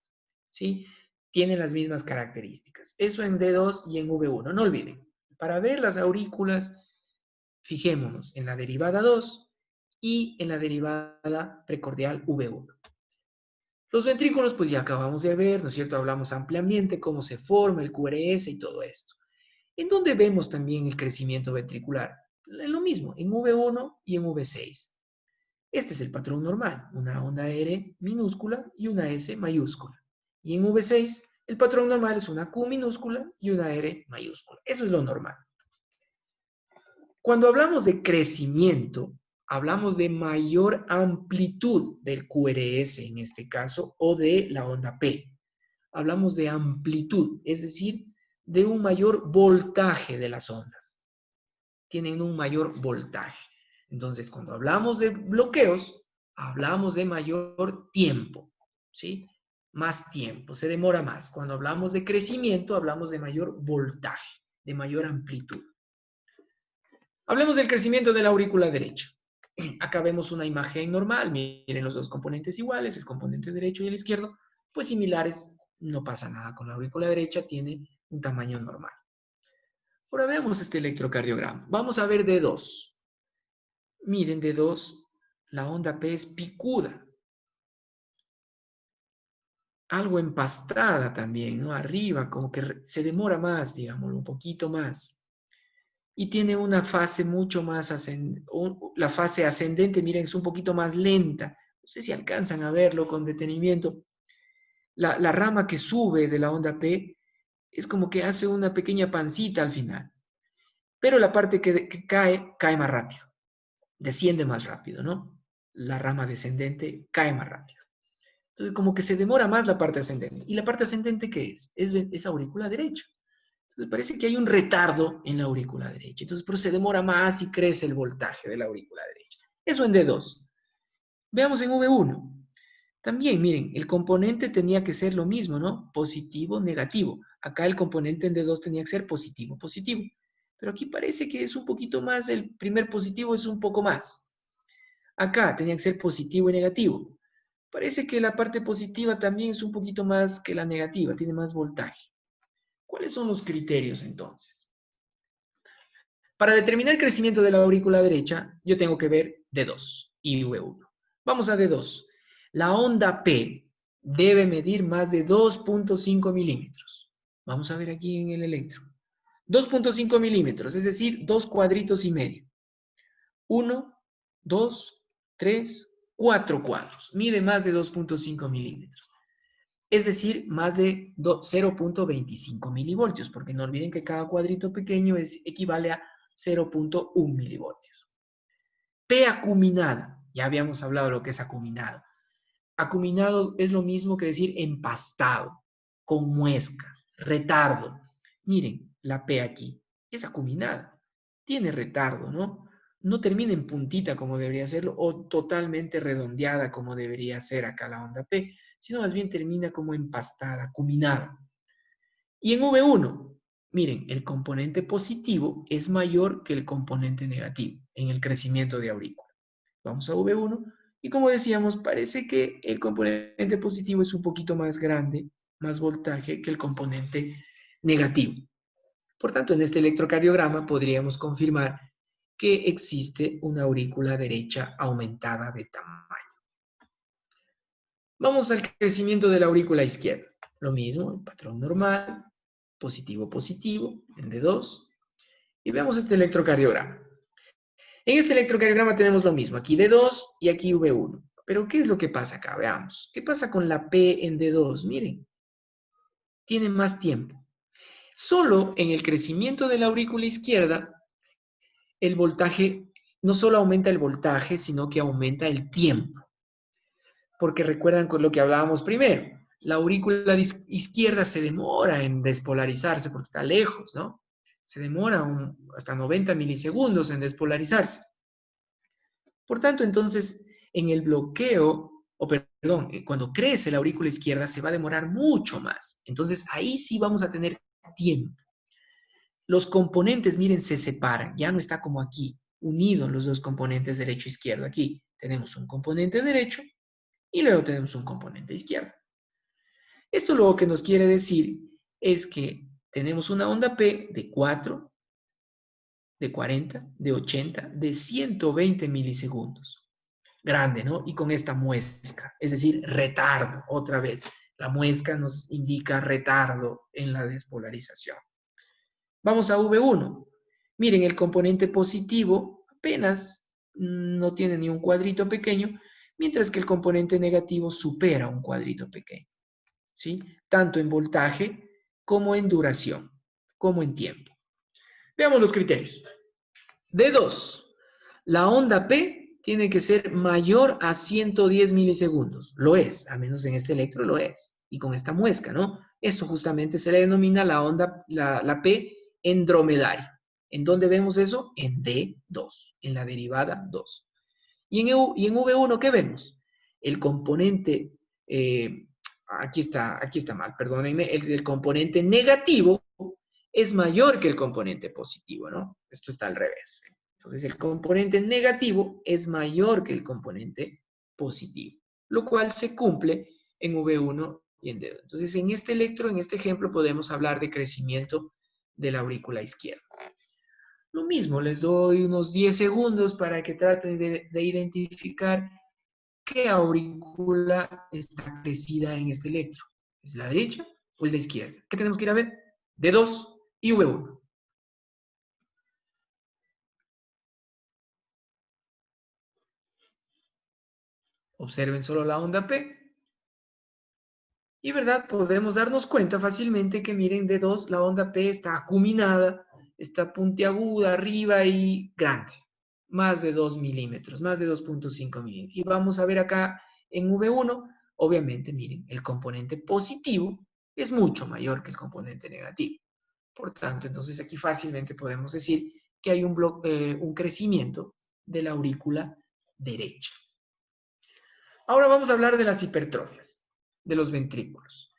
¿Sí? Tienen las mismas características. Eso en D2 y en V1. No olviden, para ver las aurículas, fijémonos en la derivada 2 y en la derivada precordial V1. Los ventrículos, pues ya acabamos de ver, ¿no es cierto? Hablamos ampliamente cómo se forma el QRS y todo esto. ¿En dónde vemos también el crecimiento ventricular? Lo mismo, en V1 y en V6. Este es el patrón normal, una onda R minúscula y una S mayúscula. Y en V6, el patrón normal es una Q minúscula y una R mayúscula. Eso es lo normal. Cuando hablamos de crecimiento, hablamos de mayor amplitud del QRS en este caso, o de la onda P. Hablamos de amplitud, es decir, de un mayor voltaje de las ondas. Tienen un mayor voltaje. Entonces, cuando hablamos de bloqueos, hablamos de mayor tiempo, ¿sí? Más tiempo, se demora más. Cuando hablamos de crecimiento, hablamos de mayor voltaje, de mayor amplitud. Hablemos del crecimiento de la aurícula derecha. Acá vemos una imagen normal, miren los dos componentes iguales, el componente derecho y el izquierdo, pues similares, no pasa nada con la aurícula derecha, tiene un tamaño normal. Ahora veamos este electrocardiograma. Vamos a ver D2. Miren, D2, la onda P es picuda. Algo empastada también, ¿no? Arriba, como que se demora más, digámoslo, un poquito más. Y tiene una fase mucho más ascendente. La fase ascendente, miren, es un poquito más lenta. No sé si alcanzan a verlo con detenimiento. La rama que sube de la onda P es como que hace una pequeña pancita al final. Pero la parte que cae más rápido. Desciende más rápido, ¿no? La rama descendente cae más rápido. Entonces, como que se demora más la parte ascendente. ¿Y la parte ascendente qué es? Es aurícula derecha. Entonces, parece que hay un retardo en la aurícula derecha. Entonces, pero se demora más y crece el voltaje de la aurícula derecha. Eso en D2. Veamos en V1. También, miren, el componente tenía que ser lo mismo, ¿no? Positivo, negativo. Acá el componente en D2 tenía que ser positivo, positivo. Pero aquí parece que es un poquito más, el primer positivo es un poco más. Acá tenía que ser positivo y negativo. Parece que la parte positiva también es un poquito más que la negativa, tiene más voltaje. ¿Cuáles son los criterios entonces? Para determinar el crecimiento de la aurícula derecha, yo tengo que ver D2 y V1. Vamos a D2. La onda P debe medir más de 2.5 milímetros. Vamos a ver aquí en el electro. 2.5 milímetros, es decir, 2 cuadritos y medio. 1, 2, 3, 4 cuadros. Mide más de 2.5 milímetros. Es decir, más de 0.25 milivoltios, porque no olviden que cada cuadrito pequeño equivale a 0.1 milivoltios. P acuminada. Ya habíamos hablado de lo que es acuminado. Acuminado es lo mismo que decir empastado, con muesca, retardo. Miren, la P aquí es acuminada. Tiene retardo, ¿no? No termina en puntita como debería serlo o totalmente redondeada como debería ser acá la onda P, sino más bien termina como empastada, acuminada. Y en V1, miren, el componente positivo es mayor que el componente negativo en el crecimiento de aurícula. Vamos a V1 y como decíamos, parece que el componente positivo es un poquito más grande, más voltaje que el componente negativo. Por tanto, en este electrocardiograma podríamos confirmar que existe una aurícula derecha aumentada de tamaño. Vamos al crecimiento de la aurícula izquierda. Lo mismo, el patrón normal, positivo, positivo, en D2. Y veamos este electrocardiograma. En este electrocardiograma tenemos lo mismo, aquí D2 y aquí V1. Pero ¿qué es lo que pasa acá? Veamos. ¿Qué pasa con la P en D2? Miren, tiene más tiempo. Solo en el crecimiento de la aurícula izquierda, el voltaje, no solo aumenta el voltaje, sino que aumenta el tiempo. Porque recuerdan con lo que hablábamos primero, la aurícula izquierda se demora en despolarizarse porque está lejos, ¿no? Se demora hasta 90 milisegundos en despolarizarse. Por tanto, entonces, en el bloqueo, o perdón, cuando crece la aurícula izquierda se va a demorar mucho más. Entonces, ahí sí vamos a tener tiempo. Los componentes, miren, se separan. Ya no está como aquí, unidos los dos componentes derecho e izquierdo. Aquí tenemos un componente derecho y luego tenemos un componente izquierdo. Esto lo que nos quiere decir es que tenemos una onda P de 4, de 40, de 80, de 120 milisegundos. Grande, ¿no? Y con esta muesca, es decir, retardo, otra vez. La muesca nos indica retardo en la despolarización. Vamos a V1. Miren, el componente positivo apenas no tiene ni un cuadrito pequeño, mientras que el componente negativo supera un cuadrito pequeño, ¿sí? Tanto en voltaje como en duración, como en tiempo. Veamos los criterios. D2. La onda P tiene que ser mayor a 110 milisegundos. Lo es, al menos en este electro lo es. Y con esta muesca, ¿no? Esto justamente se le denomina la onda, la P endromedaria. ¿En dónde vemos eso? En D2, en la derivada 2. Y en V1, ¿qué vemos? El componente, aquí está mal, perdónenme, el componente negativo es mayor que el componente positivo, ¿no? Esto está al revés. Entonces, el componente negativo es mayor que el componente positivo, lo cual se cumple en V1 y en D2. Entonces, en este electro, en este ejemplo, podemos hablar de crecimiento de la aurícula izquierda. Lo mismo, les doy unos 10 segundos para que traten de identificar qué aurícula está crecida en este electro. ¿Es la derecha o es la izquierda? ¿Qué tenemos que ir a ver? D2 y V1. Observen solo la onda P. Y, ¿verdad? Podemos darnos cuenta fácilmente que, miren, D2, la onda P está acuminada, está puntiaguda, arriba y grande. Más de 2 milímetros, más de 2.5 milímetros. Y vamos a ver acá en V1, obviamente, miren, el componente positivo es mucho mayor que el componente negativo. Por tanto, entonces aquí fácilmente podemos decir que hay un crecimiento de la aurícula derecha. Ahora vamos a hablar de las hipertrofias, de los ventrículos.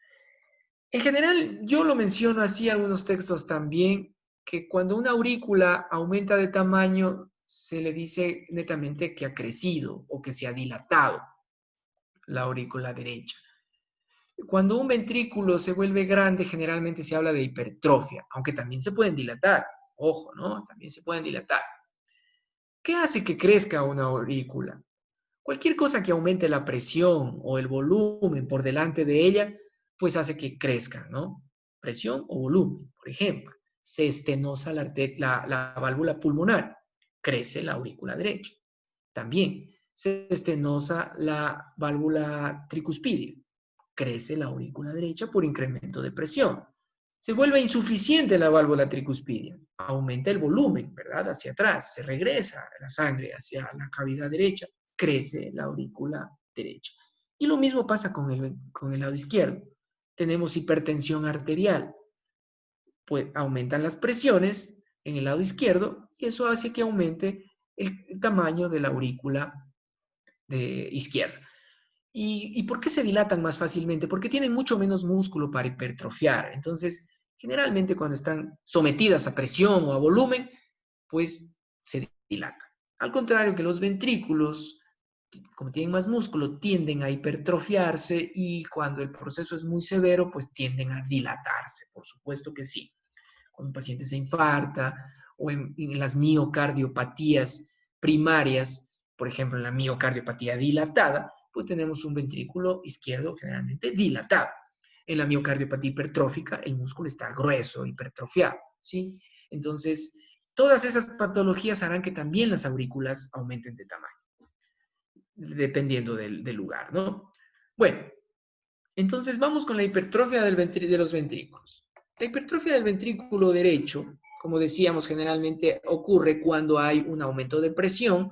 En general, yo lo menciono así en algunos textos también, que cuando una aurícula aumenta de tamaño, se le dice netamente que ha crecido o que se ha dilatado la aurícula derecha. Cuando un ventrículo se vuelve grande, generalmente se habla de hipertrofia, aunque también se pueden dilatar. Ojo, ¿no? También se pueden dilatar. ¿Qué hace que crezca una aurícula? Cualquier cosa que aumente la presión o el volumen por delante de ella, pues hace que crezca, ¿no? Presión o volumen, por ejemplo. Se estenosa la válvula pulmonar, crece la aurícula derecha. También se estenosa la válvula tricuspidia, crece la aurícula derecha por incremento de presión. Se vuelve insuficiente la válvula tricuspidia, aumenta el volumen, ¿verdad? Hacia atrás, se regresa la sangre hacia la cavidad derecha, crece la aurícula derecha. Y lo mismo pasa con el lado izquierdo. Tenemos hipertensión arterial, pues aumentan las presiones en el lado izquierdo y eso hace que aumente el tamaño de la aurícula izquierda. ¿Y por qué se dilatan más fácilmente? Porque tienen mucho menos músculo para hipertrofiar. Entonces, generalmente cuando están sometidas a presión o a volumen, pues se dilatan. Al contrario que los ventrículos, como tienen más músculo, tienden a hipertrofiarse y cuando el proceso es muy severo, pues tienden a dilatarse. Por supuesto que sí. Cuando un paciente se infarta o en las miocardiopatías primarias, por ejemplo, en la miocardiopatía dilatada, pues tenemos un ventrículo izquierdo generalmente dilatado. En la miocardiopatía hipertrófica, el músculo está grueso, hipertrofiado, ¿sí? Entonces, Todas esas patologías harán que también las aurículas aumenten de tamaño, dependiendo del lugar, ¿no? Bueno, entonces vamos con la hipertrofia de los ventrículos. La hipertrofia del ventrículo derecho, como decíamos, generalmente ocurre cuando hay un aumento de presión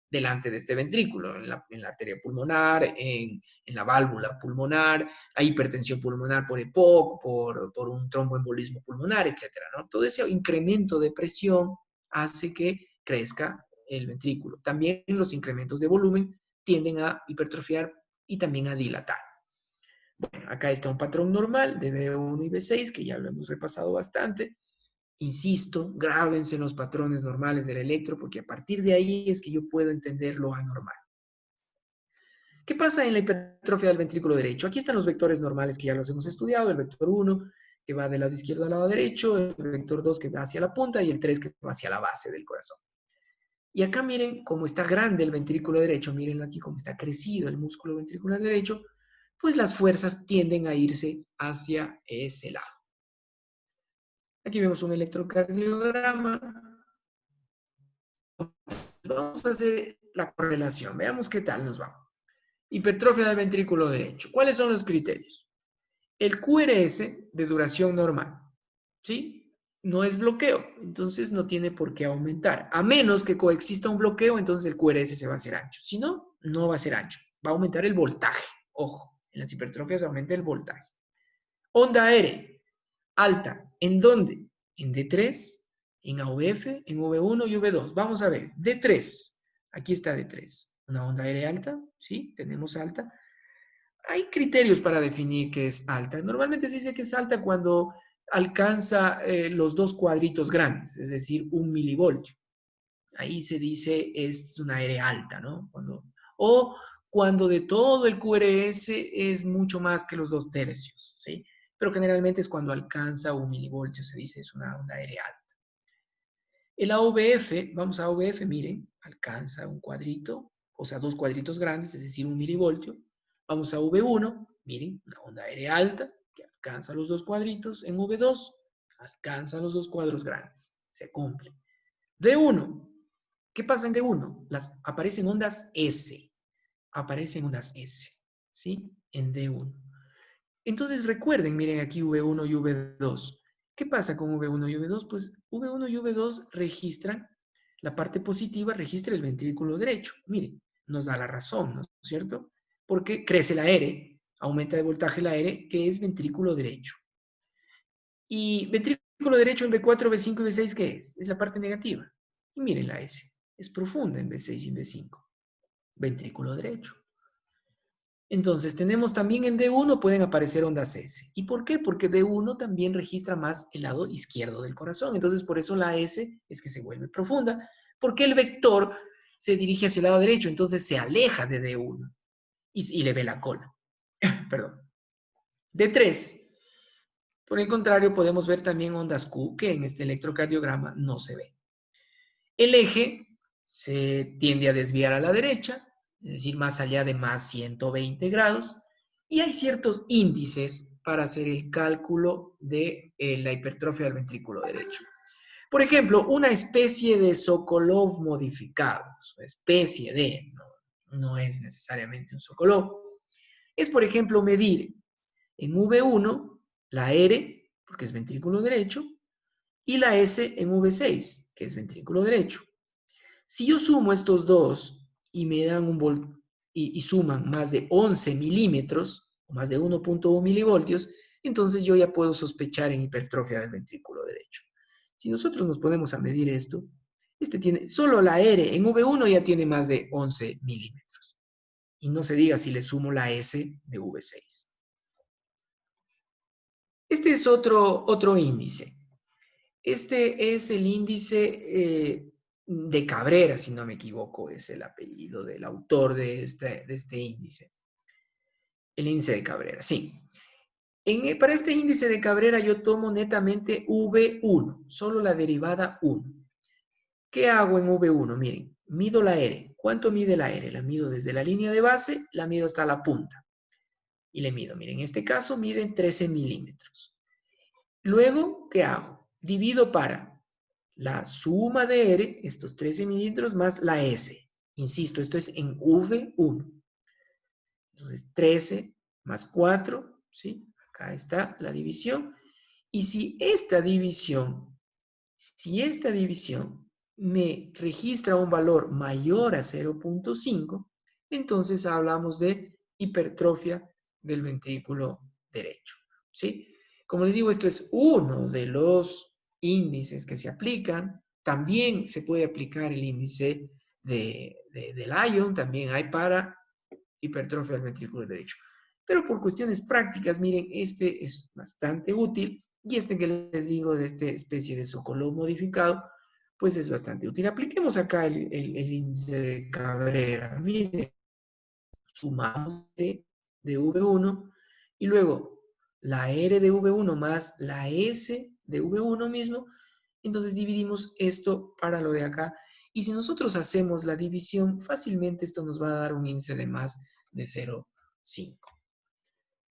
delante de este ventrículo, en la arteria pulmonar, en la válvula pulmonar, hay hipertensión pulmonar por EPOC, por un tromboembolismo pulmonar, etcétera, ¿no? Todo ese incremento de presión hace que crezca el ventrículo. También los incrementos de volumen tienden a hipertrofiar y también a dilatar. Bueno, acá está un patrón normal de B1 y B6, que ya lo hemos repasado bastante. Insisto, grábense los patrones normales del electro, porque a partir de ahí es que yo puedo entender lo anormal. ¿Qué pasa en la hipertrofia del ventrículo derecho? Aquí están los vectores normales que ya los hemos estudiado, el vector 1 que va del lado izquierdo al lado derecho, el vector 2 que va hacia la punta y el 3 que va hacia la base del corazón. Y acá miren cómo está grande el ventrículo derecho, miren aquí cómo está crecido el músculo ventricular derecho, pues las fuerzas tienden a irse hacia ese lado. Aquí vemos un electrocardiograma. Vamos a hacer la correlación. Veamos qué tal nos va. Hipertrofia del ventrículo derecho. ¿Cuáles son los criterios? El QRS de duración normal, ¿sí? No es bloqueo, entonces no tiene por qué aumentar. A menos que coexista un bloqueo, entonces el QRS se va a hacer ancho. Si no, no va a ser ancho. Va a aumentar el voltaje. Ojo, en las hipertrofias aumenta el voltaje. Onda R, alta. ¿En dónde? En D3, en AVF, en V1 y V2. Vamos a ver, D3. Aquí está D3. Una onda R alta, ¿sí? Tenemos alta. Hay criterios para definir qué es alta. Normalmente se dice que es alta cuando alcanza los dos cuadritos grandes, es decir, 1 milivoltio. Ahí se dice es una R alta, ¿no? O cuando de todo el QRS es mucho más que los 2 tercios, ¿sí? Pero generalmente es cuando alcanza 1 milivoltio, se dice es una onda R alta. El AVF, vamos a AVF, miren, alcanza un cuadrito, o sea, 2 cuadritos grandes, es decir, 1 milivoltio. Vamos a V1, miren, una onda R alta, que alcanza los 2 cuadritos. En V2, alcanza los 2 cuadros grandes. Se cumple. D1, ¿qué pasa en D1? Aparecen ondas S. Aparecen ondas S, ¿sí? En D1. Entonces recuerden, miren aquí V1 y V2. ¿Qué pasa con V1 y V2? Pues V1 y V2 registran, la parte positiva registra el ventrículo derecho. Miren, nos da la razón, ¿no es cierto? Porque crece la R, aumenta de voltaje la R, que es ventrículo derecho. Y ventrículo derecho en V4, V5 y V6, ¿qué es? Es la parte negativa. Y miren la S, es profunda en V6 y en V5. Ventrículo derecho. Entonces, tenemos también en D1 pueden aparecer ondas S. ¿Y por qué? Porque D1 también registra más el lado izquierdo del corazón. Entonces, por eso la S es que se vuelve profunda, porque el vector se dirige hacia el lado derecho, entonces se aleja de D1 y le ve la cola. Perdón. D3. Por el contrario, podemos ver también ondas Q, que en este electrocardiograma no se ve. El eje se tiende a desviar a la derecha, es decir, más allá de más 120 grados, y hay ciertos índices para hacer el cálculo de la hipertrofia del ventrículo derecho. Por ejemplo, una especie de Sokolov modificado, especie de, no es necesariamente un Sokolov, es, por ejemplo, medir en V1 la R, porque es ventrículo derecho, y la S en V6, que es ventrículo derecho. Si yo sumo estos dos y me dan y suman más de 11 milímetros, o más de 1.1 milivoltios, entonces yo ya puedo sospechar en hipertrofia del ventrículo derecho. Si nosotros nos ponemos a medir esto, solo la R en V1 ya tiene más de 11 milímetros. Y no se diga si le sumo la S de V6. Este es otro índice. Este es el índice de Cabrera, si no me equivoco, es el apellido del autor de este índice. El índice de Cabrera, sí. Para este índice de Cabrera yo tomo netamente V1, solo la derivada 1. ¿Qué hago en V1? Miren, mido la R. ¿Cuánto mide la R? La mido desde la línea de base, la mido hasta la punta. Y le mido, miren, en este caso miden 13 milímetros. Luego, ¿qué hago? Divido para la suma de R, estos 13 mililitros, más la S. Insisto, esto es en V1. Entonces, 13 más 4, ¿sí? Acá está la división. Y si esta división me registra un valor mayor a 0.5, entonces hablamos de hipertrofia del ventrículo derecho, ¿sí? Como les digo, esto es uno de los índices que se aplican. También se puede aplicar el índice de Lyon, también hay para hipertrofia del ventrículo derecho. Pero por cuestiones prácticas, miren, este es bastante útil y este que les digo de esta especie de Sokolov modificado, pues es bastante útil. Apliquemos acá el índice de Cabrera. Miren, sumamos de V1 y luego la R de V1 más la S de V1 mismo, entonces dividimos esto para lo de acá. Y si nosotros hacemos la división, fácilmente esto nos va a dar un índice de más de 0,5.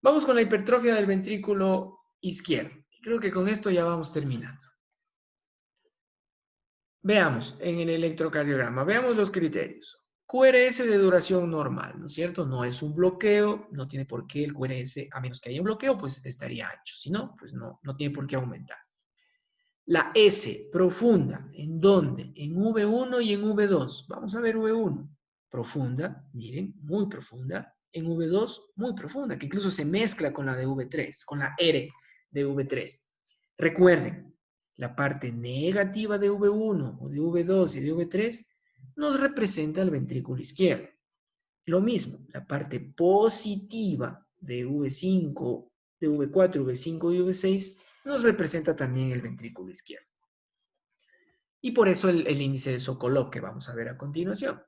Vamos con la hipertrofia del ventrículo izquierdo. Creo que con esto ya vamos terminando. Veamos en el electrocardiograma, veamos los criterios. QRS de duración normal, ¿no es cierto? No es un bloqueo, no tiene por qué el QRS, a menos que haya un bloqueo, pues estaría ancho. Si no, pues no tiene por qué aumentar. La S profunda, ¿en dónde? En V1 y en V2. Vamos a ver V1. Profunda, miren, muy profunda. En V2, muy profunda, que incluso se mezcla con la de V3, con la R de V3. Recuerden, la parte negativa de V1 o de V2 y de V3 nos representa el ventrículo izquierdo. Lo mismo, la parte positiva de V5, de V4, V5 y V6 nos representa también el ventrículo izquierdo. Y por eso el índice de Sokolov que vamos a ver a continuación.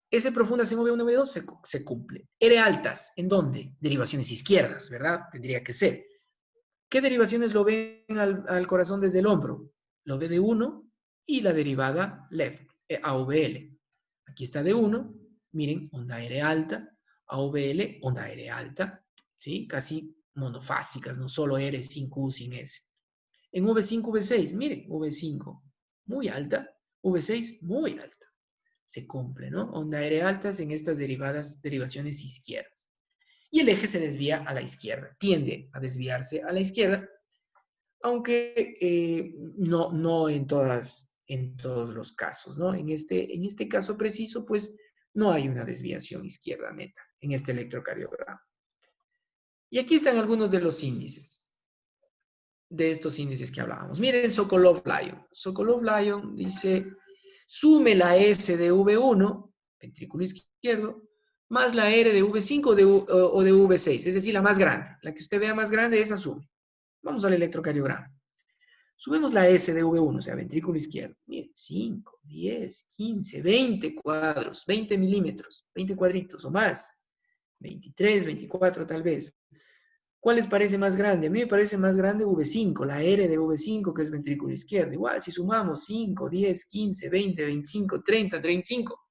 S profundas en V1 y V2 se cumple. R altas, ¿en dónde? Derivaciones izquierdas, ¿verdad? Tendría que ser. ¿Qué derivaciones lo ven al corazón desde el hombro? Lo ve de 1 y la derivada left, AVL. Aquí está de 1, miren, onda R alta, AVL, onda R alta, ¿sí? Casi monofásicas, no solo R sin Q, sin S. En V5, V6, miren, V5 muy alta, V6 muy alta. Se cumple, ¿no? Onda R altas en estas derivaciones izquierdas. Y el eje se desvía a la izquierda, tiende a desviarse a la izquierda, aunque no en todos los casos, ¿no? En este caso preciso, pues no hay una desviación izquierda neta en este electrocardiograma. Y aquí están algunos de los índices, de estos índices que hablábamos. Miren Sokolov-Lyon. Sokolov-Lyon dice, sume la S de V1, ventrículo izquierdo, más la R de V5 o de V6, es decir, la más grande. La que usted vea más grande, esa sume. Vamos al electrocardiograma. Subimos la S de V1, o sea, ventrículo izquierdo. Miren, 5, 10, 15, 20 cuadros, 20 milímetros, 20 cuadritos o más. 23, 24 tal vez. ¿Cuál les parece más grande? A mí me parece más grande V5, la R de V5, que es ventrículo izquierdo. Igual, si sumamos 5, 10, 15, 20, 25, 30, 35,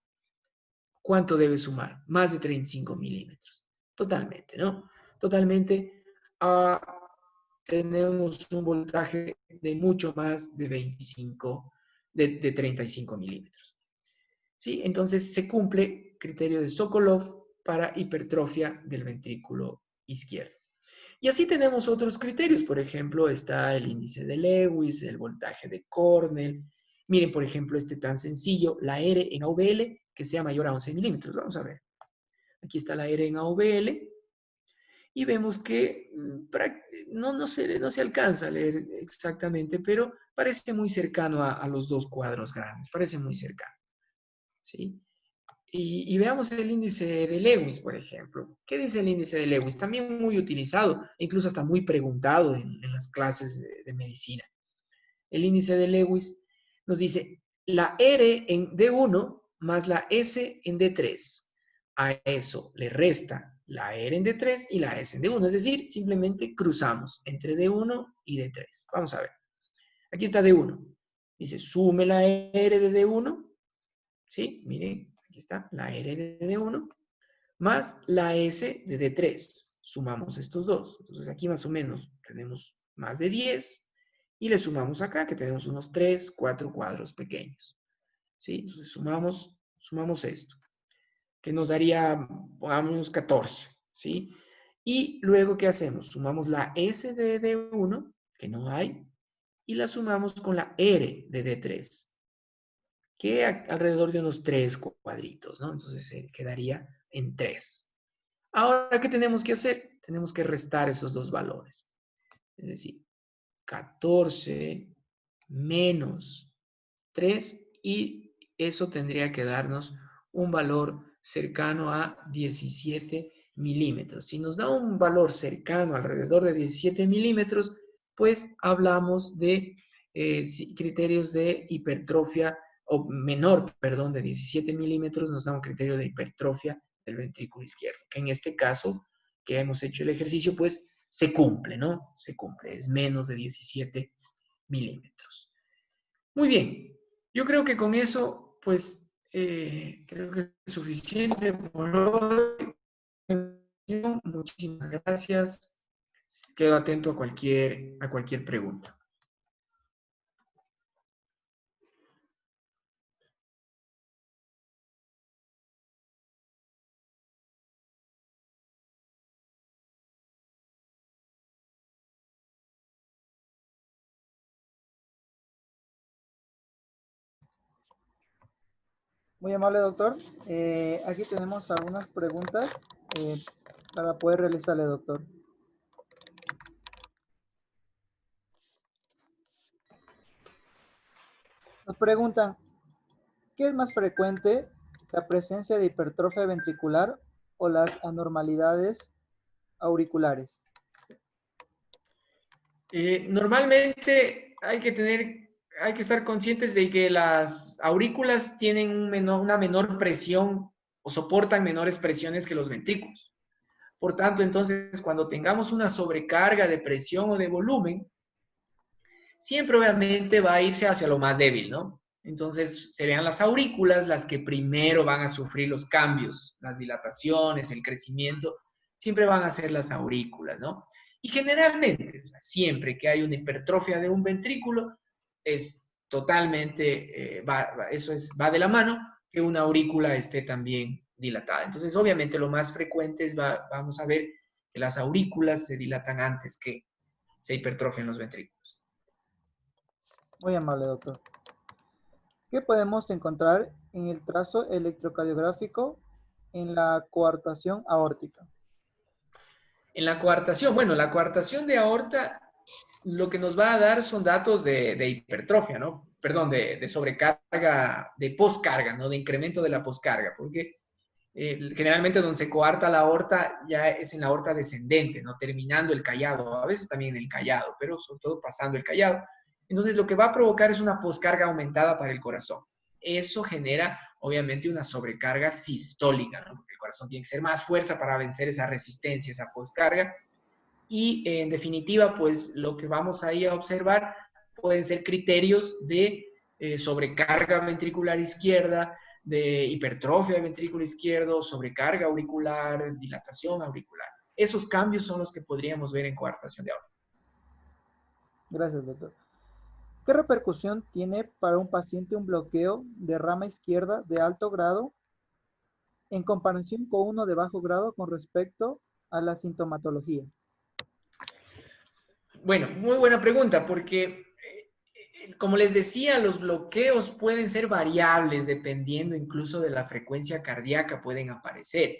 ¿cuánto debe sumar? Más de 35 milímetros. Totalmente, ¿no? Totalmente. Tenemos un voltaje de mucho más de 25, de 35 milímetros. ¿Sí? Entonces se cumple criterio de Sokolov para hipertrofia del ventrículo izquierdo. Y así tenemos otros criterios. Por ejemplo, está el índice de Lewis, el voltaje de Cornell. Miren, por ejemplo, este tan sencillo, la R en AVL que sea mayor a 11 milímetros. Vamos a ver. Aquí está la R en AVL. Y vemos que no se alcanza a leer exactamente, pero parece muy cercano a los dos cuadros grandes. Parece muy cercano. ¿Sí? Y veamos el índice de Lewis, por ejemplo. ¿Qué dice el índice de Lewis? También muy utilizado, incluso hasta muy preguntado en las clases de medicina. El índice de Lewis nos dice la R en D1 más la S en D3. A eso le resta la R en D3 y la S en D1. Es decir, simplemente cruzamos entre D1 y D3. Vamos a ver. Aquí está D1. Dice, sume la R de D1. ¿Sí? Miren. Aquí está la R de D1 más la S de D3. Sumamos estos dos. Entonces aquí más o menos tenemos más de 10 y le sumamos acá, que tenemos unos 3, 4 cuadros pequeños. ¿Sí? Entonces sumamos esto, que nos daría, pongamos, 14. ¿Sí? Y luego, ¿qué hacemos? Sumamos la S de D1, que no hay, y la sumamos con la R de D3, que alrededor de unos 3 cuadritos, ¿no? Entonces se quedaría en 3. Ahora, ¿qué tenemos que hacer? Tenemos que restar esos dos valores. Es decir, 14 menos 3, y eso tendría que darnos un valor cercano a 17 milímetros. Si nos da un valor cercano alrededor de 17 milímetros, pues hablamos de criterios de hipertrofia, o menor, perdón, de 17 milímetros nos da un criterio de hipertrofia del ventrículo izquierdo, que en este caso que hemos hecho el ejercicio, pues se cumple, ¿no? Se cumple, es menos de 17 milímetros. Muy bien, yo creo que con eso, pues, creo que es suficiente por hoy. Muchísimas gracias. Quedo atento a cualquier pregunta. Muy amable, doctor. Aquí tenemos algunas preguntas para poder realizarle, doctor. Nos preguntan, ¿qué es más frecuente, la presencia de hipertrofia ventricular o las anormalidades auriculares? Normalmente hay que estar conscientes de que las aurículas tienen una menor presión o soportan menores presiones que los ventrículos. Por tanto, entonces, cuando tengamos una sobrecarga de presión o de volumen, siempre obviamente va a irse hacia lo más débil, ¿no? Entonces, serían las aurículas las que primero van a sufrir los cambios, las dilataciones, el crecimiento, siempre van a ser las aurículas, ¿no? Y generalmente, siempre que hay una hipertrofia de un ventrículo, es totalmente, va de la mano que una aurícula esté también dilatada. Entonces, obviamente, lo más frecuente es, vamos a ver que las aurículas se dilatan antes que se hipertrofian los ventrículos. Muy amable, doctor. ¿Qué podemos encontrar en el trazo electrocardiográfico en la coartación aórtica? En la coartación, bueno, la coartación de aorta lo que nos va a dar son datos de hipertrofia, ¿no? Perdón, de sobrecarga, de poscarga, ¿no? De incremento de la poscarga, porque generalmente donde se coarta la aorta ya es en la aorta descendente, ¿no? Terminando el callado, a veces también en el callado, pero sobre todo pasando el callado. Entonces lo que va a provocar es una poscarga aumentada para el corazón. Eso genera obviamente una sobrecarga sistólica, ¿no? Porque el corazón tiene que ser más fuerza para vencer esa resistencia, esa poscarga. Y en definitiva, pues lo que vamos ahí a observar pueden ser criterios de sobrecarga ventricular izquierda, de hipertrofia del ventrículo izquierdo, sobrecarga auricular, dilatación auricular. Esos cambios son los que podríamos ver en coartación de aorta. Gracias, doctor. ¿Qué repercusión tiene para un paciente un bloqueo de rama izquierda de alto grado en comparación con uno de bajo grado con respecto a la sintomatología? Bueno, muy buena pregunta, porque como les decía, los bloqueos pueden ser variables dependiendo incluso de la frecuencia cardíaca, pueden aparecer.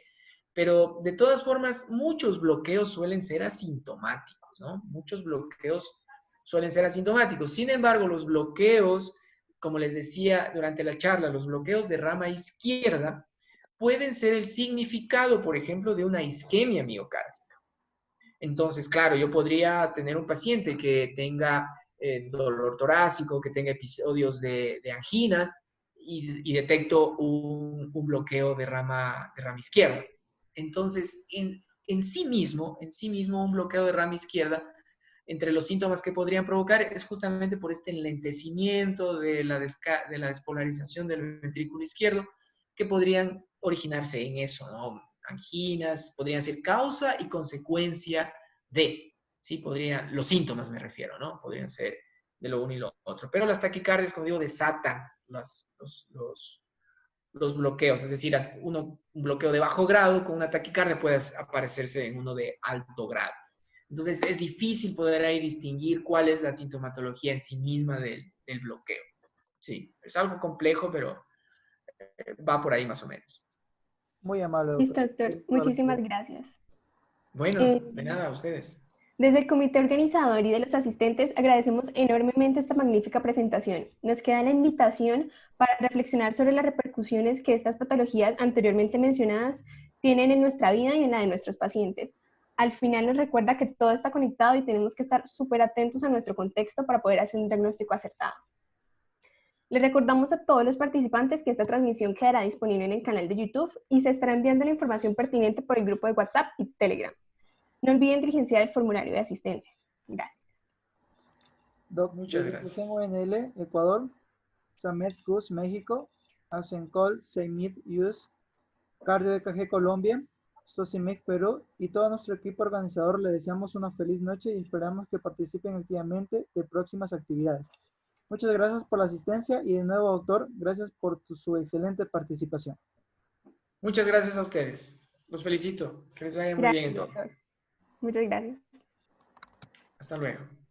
Pero de todas formas, muchos bloqueos suelen ser asintomáticos, ¿no? Muchos bloqueos suelen ser asintomáticos. Sin embargo, los bloqueos, como les decía durante la charla, los bloqueos de rama izquierda pueden ser el significado, por ejemplo, de una isquemia miocárdica. Entonces, claro, yo podría tener un paciente que tenga dolor torácico, que tenga episodios de anginas y detecto un bloqueo de rama izquierda. Entonces, en sí mismo, un bloqueo de rama izquierda, entre los síntomas que podrían provocar es justamente por este enlentecimiento de la despolarización del ventrículo izquierdo, que podrían originarse en eso, ¿no? Anginas, podrían ser causa y consecuencia de, ¿sí? Los síntomas me refiero, ¿no? Podrían ser de lo uno y lo otro. Pero las taquicardias, como digo, desatan los bloqueos, es decir, un bloqueo de bajo grado con una taquicardia puede aparecerse en uno de alto grado. Entonces es difícil poder ahí distinguir cuál es la sintomatología en sí misma del bloqueo. Sí, es algo complejo, pero va por ahí más o menos. Muy amable, Listo, doctor. doctor. Muchísimas gracias. Bueno, Eh, de nada, a ustedes. Desde el comité organizador y de los asistentes agradecemos enormemente esta magnífica presentación. Nos queda la invitación para reflexionar sobre las repercusiones que estas patologías anteriormente mencionadas tienen en nuestra vida y en la de nuestros pacientes. Al final nos recuerda que todo está conectado y tenemos que estar súper atentos a nuestro contexto para poder hacer un diagnóstico acertado. Les recordamos a todos los participantes que esta transmisión quedará disponible en el canal de YouTube y se estará enviando la información pertinente por el grupo de WhatsApp y Telegram. No olviden diligenciar el formulario de asistencia. Gracias. Doc, Muchas desde gracias. ONL, Ecuador, Samed Cruz, México, Ausencol, Seimid, US, Cardio EKG Colombia, Socimec Perú y todo nuestro equipo organizador le deseamos una feliz noche y esperamos que participen activamente de próximas actividades. Muchas gracias por la asistencia y de nuevo, doctor, gracias por su excelente participación. Muchas gracias a ustedes. Los felicito. Que les vaya muy bien en Gracias, todo. doctor. Muchas gracias. Hasta luego.